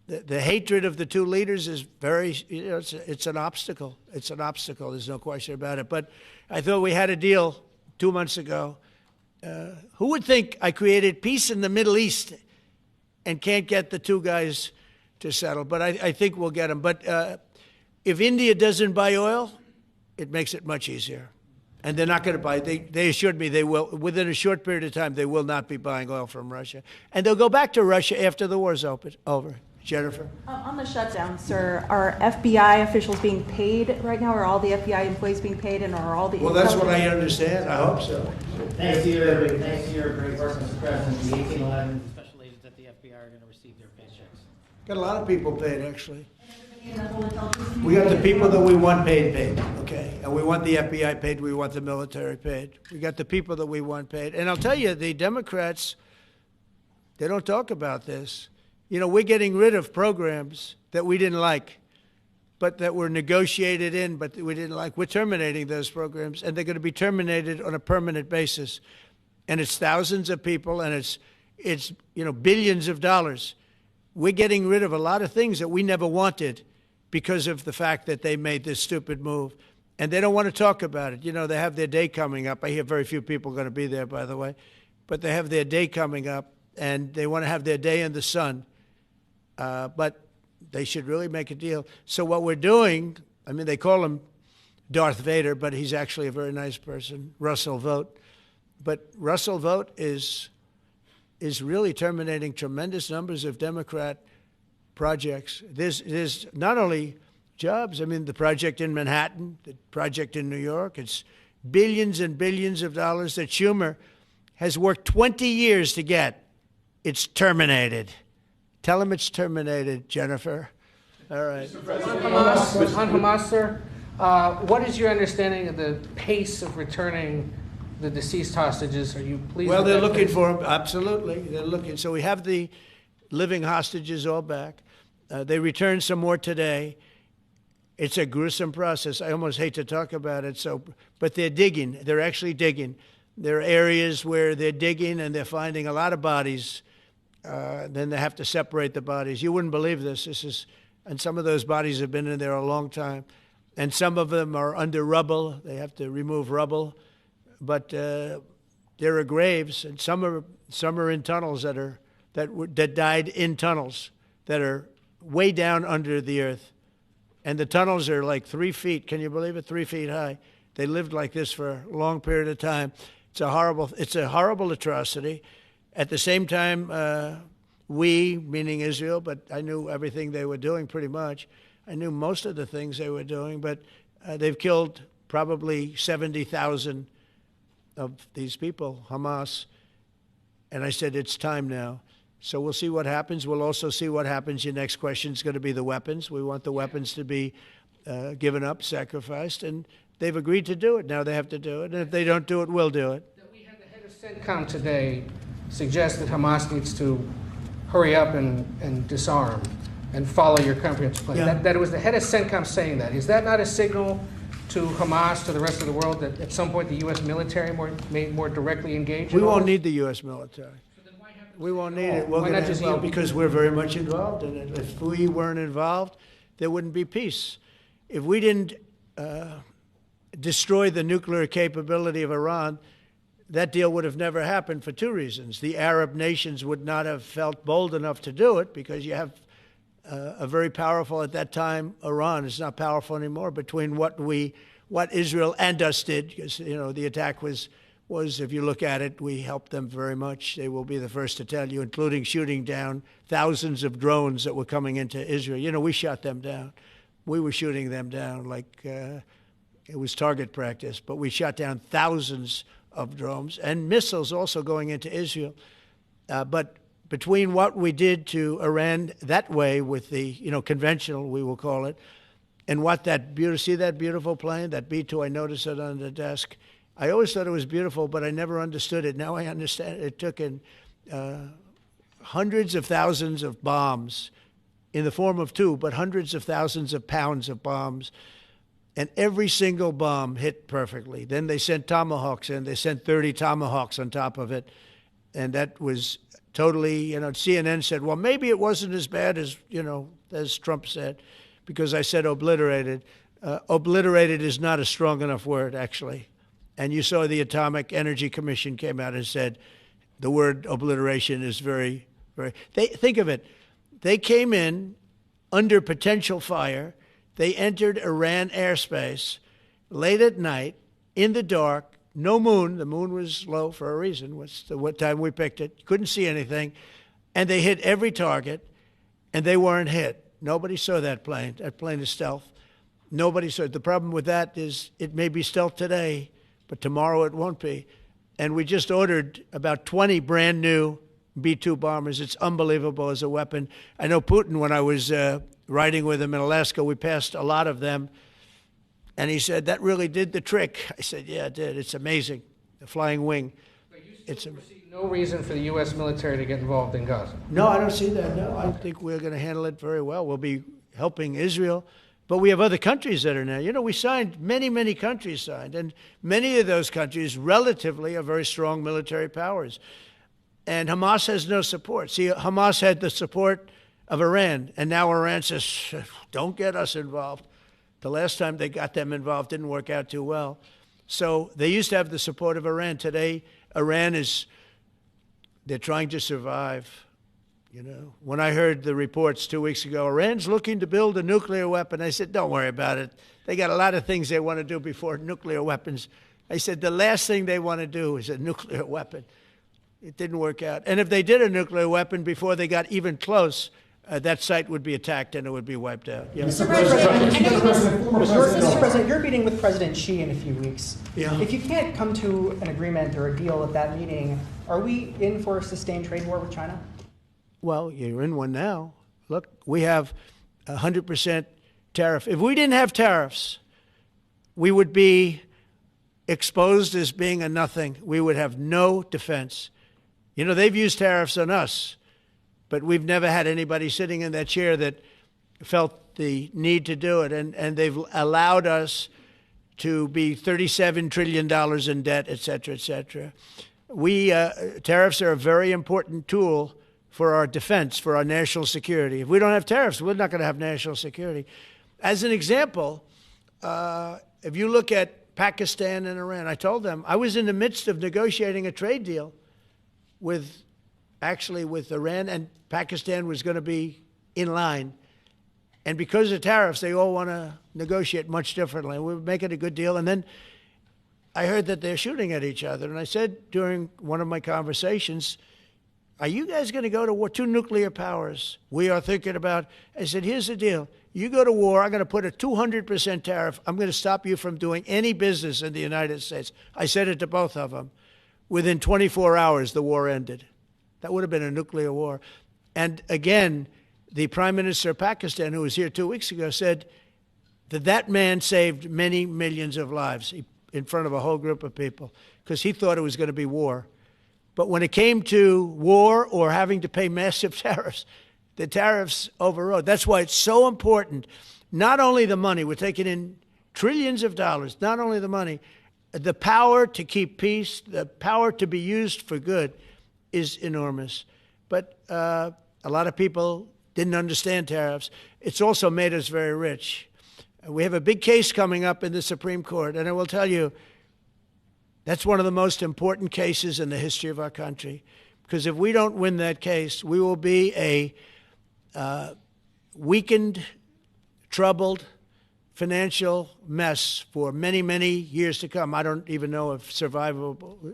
The hatred of the two leaders is it's an obstacle. It's an obstacle. There's no question about it. But I thought we had a deal 2 months ago. Who would think I created peace in the Middle East and can't get the two guys to settle? But I think we'll get them. But if India doesn't buy oil, it makes it much easier. And they're not going to buy. They assured me they will. Within a short period of time, they will not be buying oil from Russia. And they'll go back to Russia after the war's over. Jennifer? On the shutdown, sir, are FBI officials being paid right now? Are all the FBI employees being paid, and are all the... Well, that's what I understand. I hope so. Thanks to your great work, Mr. President, the 1811 special agents at the FBI are going to receive their paychecks. Got a lot of people paid, actually. We got the people that we want paid, okay? And we want the FBI paid, we want the military paid. We got the people that we want paid. And I'll tell you, the Democrats, they don't talk about this. You know, we're getting rid of programs that we didn't like, but that were negotiated in, but we didn't like. We're terminating those programs, and they're going to be terminated on a permanent basis. And it's thousands of people, and it's billions of dollars. We're getting rid of a lot of things that we never wanted because of the fact that they made this stupid move. And they don't want to talk about it. You know, they have their day coming up. I hear very few people are going to be there, by the way. But they have their day coming up, and they want to have their day in the sun. but they should really make a deal. So what we're doing, I mean, they call him Darth Vader, but he's actually a very nice person, Russell Vogt. But Russell Vogt is really terminating tremendous numbers of Democrat projects. There's not only jobs, I mean, the project in Manhattan, the project in New York, it's billions and billions of dollars that Schumer has worked 20 years to get. It's terminated. Tell him it's terminated, Jennifer. All right. On Hamas, sir, what is your understanding of the pace of returning the deceased hostages? Are you pleased? Well, with they're that looking pace? for them. Absolutely, they're looking. So we have the living hostages all back. They returned some more today. It's a gruesome process. I almost hate to talk about it. But they're digging. They're actually digging. There are areas where they're digging and they're finding a lot of bodies. Then they have to separate the bodies. You wouldn't believe this. And some of those bodies have been in there a long time. And some of them are under rubble. They have to remove rubble. But there are graves, and some are in tunnels that died in tunnels that are way down under the earth. And the tunnels are like 3 feet. Can you believe it? 3 feet high. They lived like this for a long period of time. It's a horrible atrocity. At the same time, we, meaning Israel, but I knew everything they were doing pretty much. I knew most of the things they were doing, but they've killed probably 70,000 of these people, Hamas. And I said, it's time now. So we'll see what happens. We'll also see what happens. Your next question is going to be the weapons. We want the weapons to be given up, sacrificed, and they've agreed to do it. Now they have to do it, and if they don't do it, we'll do it. We had the head of CENTCOM today suggest that Hamas needs to hurry up and disarm and follow your comprehensive plan. Yeah. That it was the head of CENTCOM saying that. Is that not a signal to Hamas, to the rest of the world, that at some point the U.S. military may more directly engage? We won't need the U.S. military. We won't need it. Why not just yield? Because we're very much involved in it. If we weren't involved, there wouldn't be peace. If we didn't destroy the nuclear capability of Iran, that deal would have never happened for two reasons. The Arab nations would not have felt bold enough to do it because you have a very powerful, at that time, Iran. It's not powerful anymore between what Israel and us did, because, the attack was, if you look at it, we helped them very much. They will be the first to tell you, including shooting down thousands of drones that were coming into Israel. We shot them down. We were shooting them down like it was target practice, but we shot down thousands of drones and missiles also going into Israel. But between what we did to Iran that way with the, conventional, we will call it, and what see that beautiful plane, that B-2, I noticed it on the desk. I always thought it was beautiful, but I never understood it. Now I understand. It took in hundreds of thousands of bombs in the form of two, but hundreds of thousands of pounds of bombs. And every single bomb hit perfectly. Then they sent Tomahawks in. They sent 30 Tomahawks on top of it. And that was totally, CNN said, well, maybe it wasn't as bad as Trump said, because I said obliterated. Obliterated is not a strong enough word, actually. And you saw the Atomic Energy Commission came out and said the word obliteration is very, very... Think of it. They came in under potential fire. They entered Iran airspace late at night, in the dark, no moon. The moon was low for a reason. What time we picked it. Couldn't see anything. And they hit every target, and they weren't hit. Nobody saw that plane. That plane is stealth. Nobody saw it. The problem with that is it may be stealth today, but tomorrow it won't be. And we just ordered about 20 brand new B-2 bombers. It's unbelievable as a weapon. I know Putin, when I was riding with him in Alaska, we passed a lot of them. And he said, that really did the trick. I said, yeah, it did. It's amazing. The flying wing. But you still foresee no reason for the U.S. military to get involved in Gaza? No, I don't see that. No, I think we're going to handle it very well. We'll be helping Israel. But we have other countries that are now. We signed, many countries signed. And many of those countries relatively are very strong military powers. And Hamas has no support. See, Hamas had the support of Iran. And now Iran says, don't get us involved. The last time they got them involved didn't work out too well. So they used to have the support of Iran. Today, they're trying to survive. You know, when I heard the reports 2 weeks ago, Iran's looking to build a nuclear weapon, I said, don't worry about it. They got a lot of things they want to do before nuclear weapons. I said, the last thing they want to do is a nuclear weapon. It didn't work out. And if they did a nuclear weapon before they got even close, that site would be attacked and it would be wiped out. Yeah. Mr. President, you're meeting with President Xi in a few weeks. Yeah. If you can't come to an agreement or a deal at that meeting, are we in for a sustained trade war with China? Well, you're in one now. Look, we have 100% tariff. If we didn't have tariffs, we would be exposed as being a nothing. We would have no defense. You know, they've used tariffs on us, but we've never had anybody sitting in that chair that felt the need to do it. And they've allowed us to be $37 trillion in debt, et cetera, et cetera. Tariffs are a very important tool for our defense, for our national security. If we don't have tariffs, we're not going to have national security. As an example, if you look at Pakistan and Iran, I told them I was in the midst of negotiating a trade deal with Iran, and Pakistan was going to be in line. And because of tariffs, they all want to negotiate much differently. We're making a good deal. And then I heard that they're shooting at each other. And I said during one of my conversations, are you guys going to go to war? Two nuclear powers. We are thinking about, I said, here's the deal. You go to war, I'm going to put a 200% tariff. I'm going to stop you from doing any business in the United States. I said it to both of them. Within 24 hours, the war ended. That would have been a nuclear war. And again, the Prime Minister of Pakistan, who was here 2 weeks ago, said that that man saved many millions of lives in front of a whole group of people because he thought it was going to be war. But when it came to war or having to pay massive tariffs, the tariffs overrode. That's why it's so important. Not only the money, we're taking in trillions of dollars, not only the money, the power to keep peace, the power to be used for good is enormous. But a lot of people didn't understand tariffs. It's also made us very rich. We have a big case coming up in the Supreme Court, and I will tell you, that's one of the most important cases in the history of our country. Because if we don't win that case, we will be a weakened, troubled, financial mess for many, many years to come. I don't even know if survivable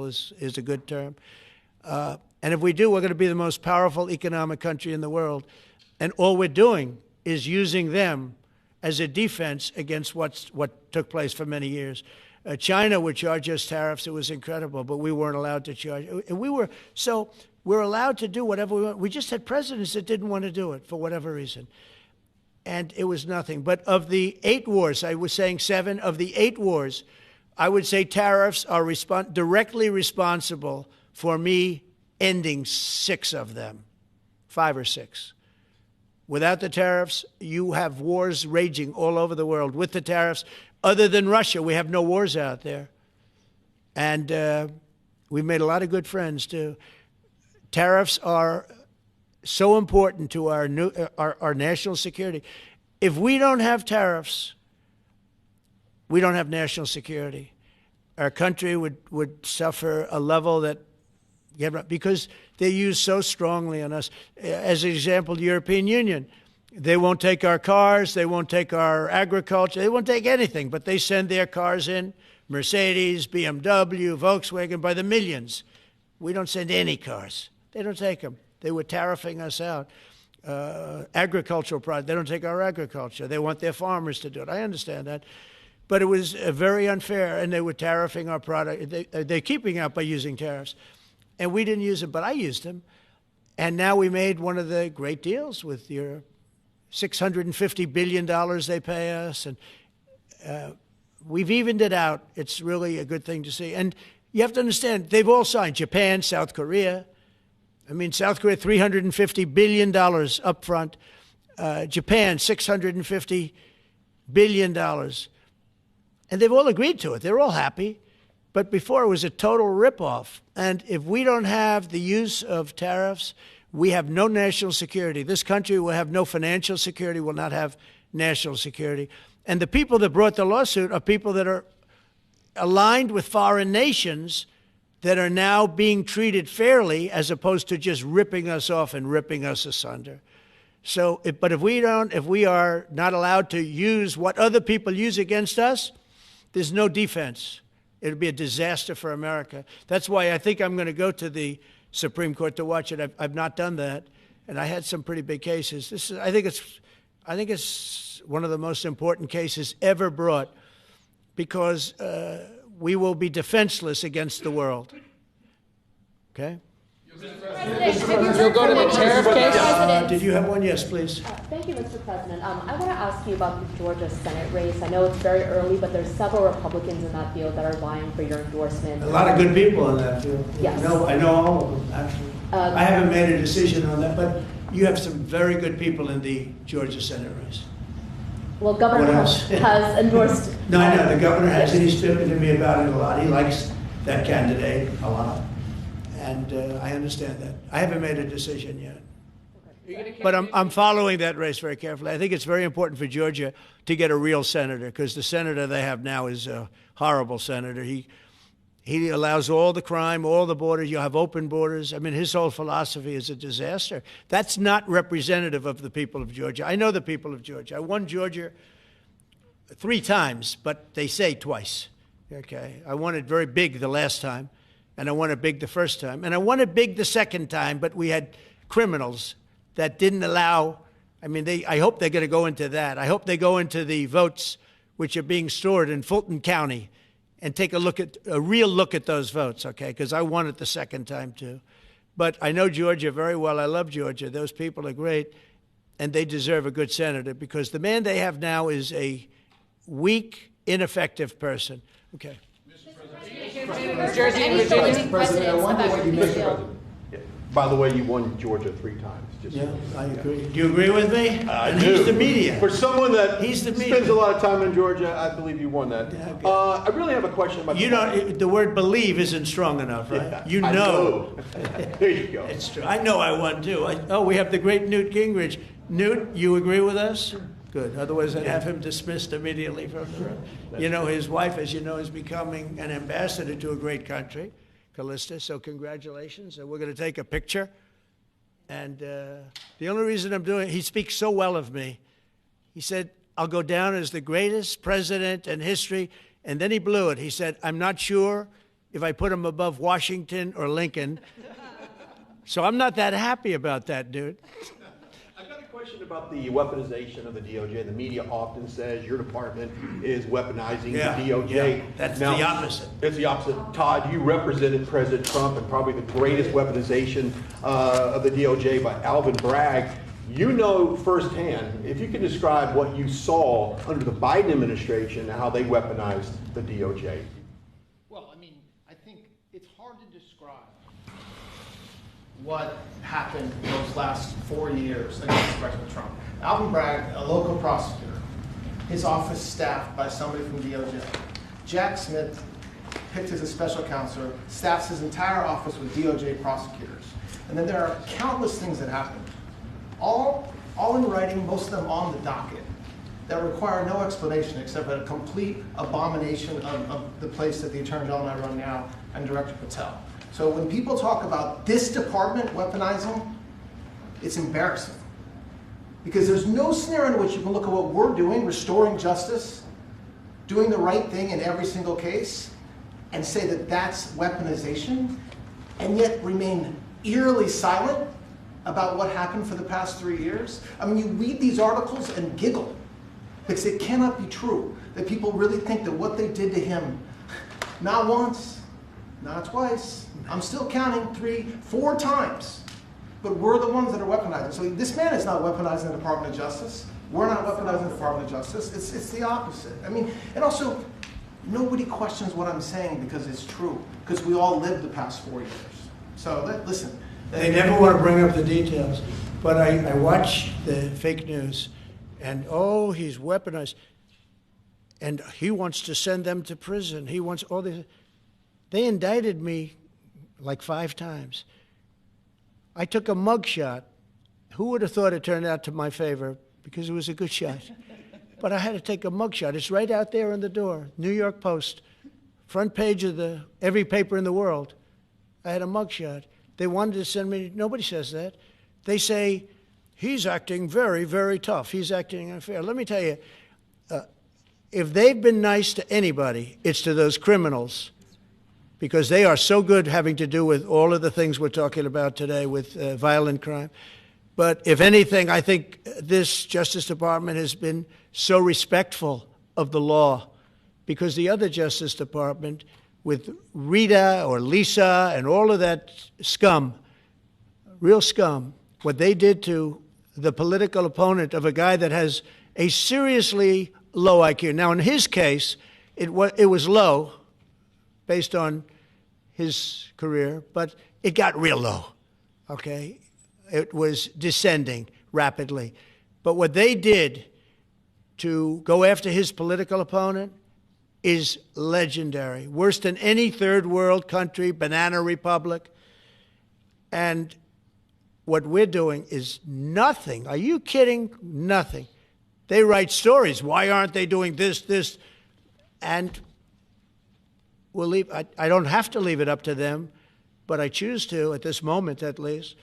is a good term. And if we do, we're going to be the most powerful economic country in the world. And all we're doing is using them as a defense against what took place for many years. China would charge us tariffs. It was incredible, but we weren't allowed to charge. And we're allowed to do whatever we want. We just had presidents that didn't want to do it for whatever reason. And it was nothing. But of the 8 wars, I was saying 7, of the 8 wars, I would say tariffs are directly responsible for me ending 6 of them, 5 or 6. Without the tariffs, you have wars raging all over the world. With the tariffs, other than Russia, we have no wars out there. And we've made a lot of good friends, too. Tariffs are so important to our national security. If we don't have tariffs, we don't have national security. Our country would suffer a level that, because they're used so strongly on us. As an example, the European Union, they won't take our cars, they won't take our agriculture, they won't take anything, but they send their cars in, Mercedes, BMW, Volkswagen, by the millions. We don't send any cars. They don't take them. They were tariffing us out. Agricultural products, they don't take our agriculture. They want their farmers to do it. I understand that. But it was very unfair, and they were tariffing our product. They're keeping out by using tariffs. And we didn't use them, but I used them. And now we made one of the great deals with Europe. $650 billion they pay us, and we've evened it out. It's really a good thing to see. And you have to understand, they've all signed. Japan, South Korea. I mean, South Korea, $350 billion up front. Japan, $650 billion. And they've all agreed to it. They're all happy. But before, it was a total ripoff. And if we don't have the use of tariffs, we have no national security. This country will have no financial security, will not have national security. And the people that brought the lawsuit are people that are aligned with foreign nations that are now being treated fairly as opposed to just ripping us off and ripping us asunder. So, but if we are not allowed to use what other people use against us, there's no defense. It'll be a disaster for America. That's why I think I'm going to go to the Supreme Court to watch it. I've not done that, and I had some pretty big cases. I think it's one of the most important cases ever brought, because we will be defenseless against the world. Okay? You'll go to the tariff case? Did you have one? Yes, please. Thank you, Mr. President. I want to ask you about the Georgia Senate race. I know it's very early, but there's several Republicans in that field that are vying for your endorsement. A lot of good people in that field. Yes. I know all of them, actually. I haven't made a decision on that, but you have some very good people in the Georgia Senate race. Well, Governor Trump has endorsed. No, I know. The governor has, and he's spoken to me about it a lot. He likes that candidate a lot. And I understand that. I haven't made a decision yet. But I'm following that race very carefully. I think it's very important for Georgia to get a real senator, because the senator they have now is a horrible senator. He allows all the crime, all the borders. You have open borders. I mean, his whole philosophy is a disaster. That's not representative of the people of Georgia. I know the people of Georgia. I won Georgia 3 times, but they say twice. Okay, I won it very big the last time. And I won it big the first time. And I won it big the second time, but we had criminals that didn't allow, I hope they're going to go into that. I hope they go into the votes which are being stored in Fulton County and take a real look at those votes, okay? Because I won it the second time too. But I know Georgia very well. I love Georgia. Those people are great, and they deserve a good senator, because the man they have now is a weak, ineffective person. Okay. By the way, you won Georgia 3 times. Yeah, I agree. Do you agree with me? I and do. He's the media. For someone that spends a lot of time in Georgia, I believe you won that. Yeah, okay. I really have a question about the word believe isn't strong enough, right? Yeah, you know. There you go. It's true. I know I won too. We have the great Newt Gingrich. Newt, you agree with us? Good. Otherwise, I'd have him dismissed immediately from the room. You know, his wife, as you know, is becoming an ambassador to a great country, Callista. So congratulations. And we're going to take a picture. And the only reason I'm doing it, he speaks so well of me. He said, I'll go down as the greatest president in history. And then he blew it. He said, I'm not sure if I put him above Washington or Lincoln. So I'm not that happy about that, dude. I've got a question about the weaponization of the DOJ. The media often says your department is weaponizing the DOJ. Yeah, that's the opposite. It's the opposite. Todd, you represented President Trump in probably the greatest weaponization of the DOJ by Alvin Bragg. You know firsthand, if you could describe what you saw under the Biden administration and how they weaponized the DOJ. Well, I think it's hard to describe what happened in those last 4 years against President Trump. Alvin Bragg, a local prosecutor, his office staffed by somebody from DOJ. Jack Smith, picked as a special counsel, staffs his entire office with DOJ prosecutors. And then there are countless things that happened, all in writing, most of them on the docket, that require no explanation except a complete abomination of the place that the Attorney General and I run now, and Director Patel. So when people talk about this department weaponizing, it's embarrassing. Because there's no scenario in which you can look at what we're doing, restoring justice, doing the right thing in every single case, and say that that's weaponization, and yet remain eerily silent about what happened for the past 3 years. You read these articles and giggle, because it cannot be true that people really think that what they did to him, not once, not twice, I'm still counting 3, 4 times, but we're the ones that are weaponizing. So this man is not weaponizing the Department of Justice. We're not weaponizing the Department of Justice. It's the opposite. And also, nobody questions what I'm saying because it's true, because we all lived the past 4 years. So listen. They never want to bring up the details, but I watch the fake news, and he's weaponized, and he wants to send them to prison. He wants all this. They indicted me like 5 times. I took a mug shot. Who would have thought it turned out to my favor? Because it was a good shot. But I had to take a mug shot. It's right out there on the door. New York Post, front page of every paper in the world. I had a mugshot. They wanted to send me, nobody says that. They say, he's acting very, very tough. He's acting unfair. Let me tell you, if they've been nice to anybody, it's to those criminals, because they are so good having to do with all of the things we're talking about today with violent crime. But if anything, I think this Justice Department has been so respectful of the law, because the other Justice Department, with Rita or Lisa and all of that scum, real scum, what they did to the political opponent of a guy that has a seriously low IQ. Now, in his case, it was low based on his career, but it got real low, okay? It was descending rapidly. But what they did to go after his political opponent is legendary, worse than any third world country, banana republic. And what we're doing is nothing. Are you kidding? Nothing. They write stories. Why aren't they doing this? And we'll leave. I don't have to leave it up to them, but I choose to at this moment at least.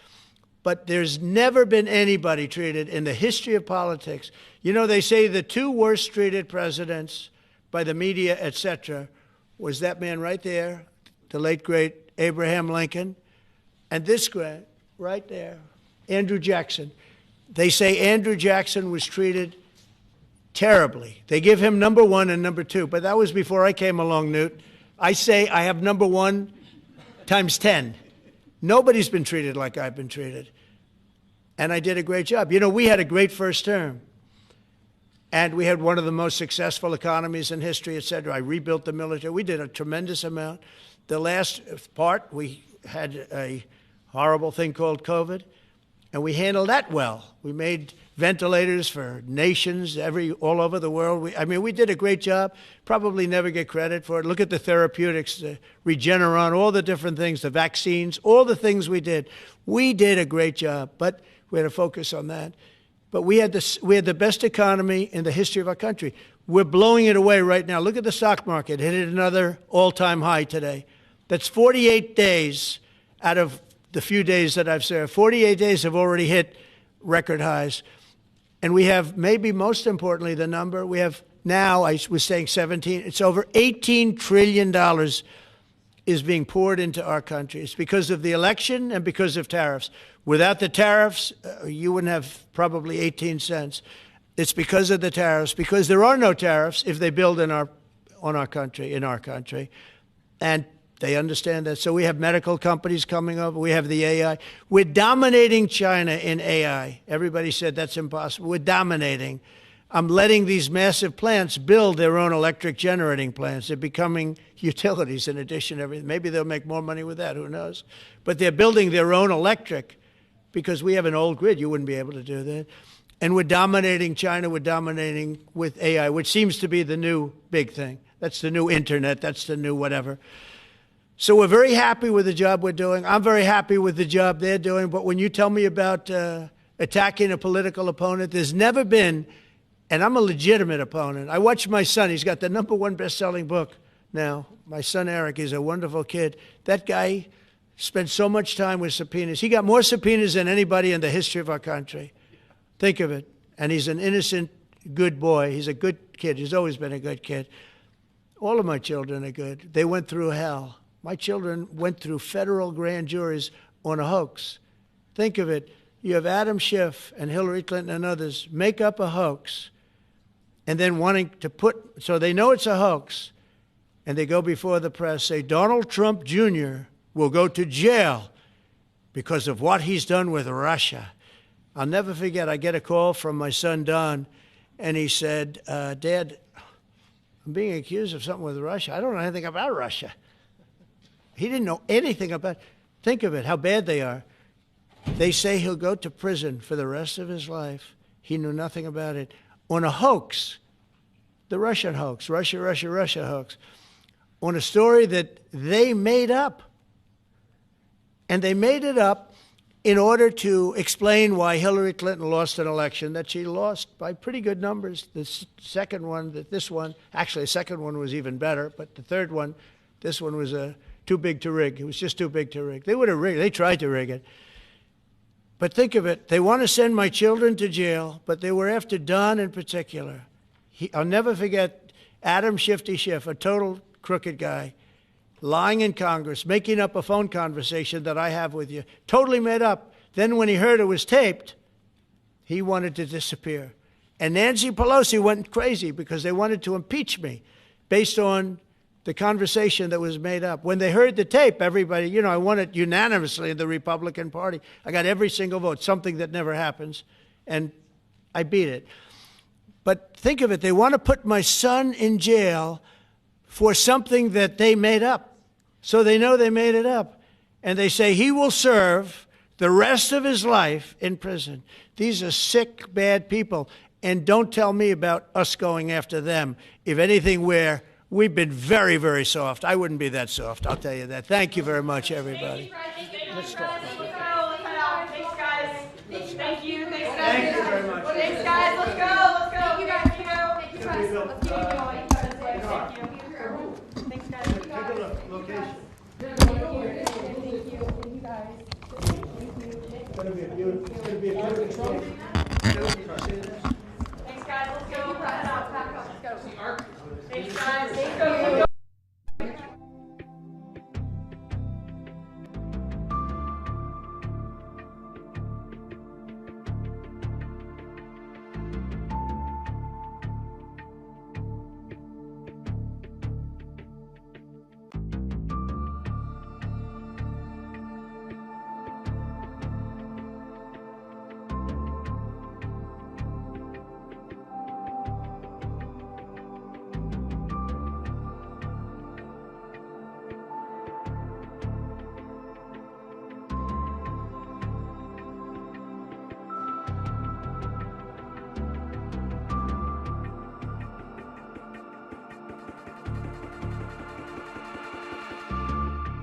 But there's never been anybody treated in the history of politics. You know, they say the two worst treated presidents by the media, etc., was that man right there, the late, great Abraham Lincoln, and this guy right there, Andrew Jackson. They say Andrew Jackson was treated terribly. They give him number one and number two, but that was before I came along, Newt. I say I have number one times 10. Nobody's been treated like I've been treated. And I did a great job. You know, we had a great first term. And we had one of the most successful economies in history, et cetera. I rebuilt the military. We did a tremendous amount. The last part, we had a horrible thing called COVID, and we handled that well. We made ventilators for nations all over the world. We did a great job. Probably never get credit for it. Look at the therapeutics, the Regeneron, all the different things, the vaccines, all the things we did. We did a great job, but we had to focus on that. But we had the best economy in the history of our country. We're blowing it away right now. Look at the stock market. It hit another all-time high today. That's 48 days out of the few days that I've served. 48 days have already hit record highs. And we have, maybe most importantly, the number, we have now, I was saying 17, it's over $18 trillion is being poured into our country. It's because of the election and because of tariffs. Without the tariffs, you wouldn't have probably 18 cents. It's because of the tariffs, because there are no tariffs if they build in our country. And they understand that. So we have medical companies coming over. We have the AI. We're dominating China in AI. Everybody said that's impossible. We're dominating. I'm letting these massive plants build their own electric generating plants. They're becoming utilities in addition to everything. Maybe they'll make more money with that. Who knows? But they're building their own electric because we have an old grid. You wouldn't be able to do that. And we're dominating China. We're dominating with AI, which seems to be the new big thing. That's the new internet. That's the new whatever. So we're very happy with the job we're doing. I'm very happy with the job they're doing. But when you tell me about attacking a political opponent, there's never been, and I'm a legitimate opponent. I watched my son. He's got the #1 best-selling book now. My son, Eric, is a wonderful kid. That guy spent so much time with subpoenas. He got more subpoenas than anybody in the history of our country. Think of it. And he's an innocent, good boy. He's a good kid. He's always been a good kid. All of my children are good. They went through hell. My children went through federal grand juries on a hoax. Think of it. You have Adam Schiff and Hillary Clinton and others make up a hoax and then wanting to so they know it's a hoax, and they go before the press, say Donald Trump Jr. will go to jail because of what he's done with Russia. I'll never forget, I get a call from my son, Don, and he said, Dad, I'm being accused of something with Russia. I don't know anything about Russia. He didn't know anything about it. Think of it, how bad they are. They say he'll go to prison for the rest of his life. He knew nothing about it. On a hoax, the Russian hoax, Russia hoax, on a story that they made up. And they made it up in order to explain why Hillary Clinton lost an election that she lost by pretty good numbers. The second one, actually the second one was even better, but the third one, this one was a too big to rig. It was just too big to rig. They would have rigged. They tried to rig it. But think of it. They want to send my children to jail, but they were after Don in particular. I'll never forget Adam Shifty Schiff, a total crooked guy, lying in Congress, making up a phone conversation that I have with you, totally made up. Then when he heard it was taped, he wanted to disappear. And Nancy Pelosi went crazy because they wanted to impeach me based on the conversation that was made up. When they heard the tape, everybody, you know, I won it unanimously in the Republican Party. I got every single vote, something that never happens, and I beat it. But think of it, they want to put my son in jail for something that they made up. So they know they made it up. And they say he will serve the rest of his life in prison. These are sick, bad people. And don't tell me about us going after them. If anything, we've been very, very soft. I wouldn't be that soft, I'll tell you that. Thank you very much, everybody. Let's talk. Thanks, guys. Thank you. Thanks, guys. Thank you very much. Thanks, guys. Let's go. Thank you, guys. Thank you. Thank you. Let's keep it going. Thank you. Thanks, guys. Take a look, location. Thank you, guys. It's going to be a beautiful day. Thanks, guys. Let's go. Pack up. Let's go. Thanks, guys.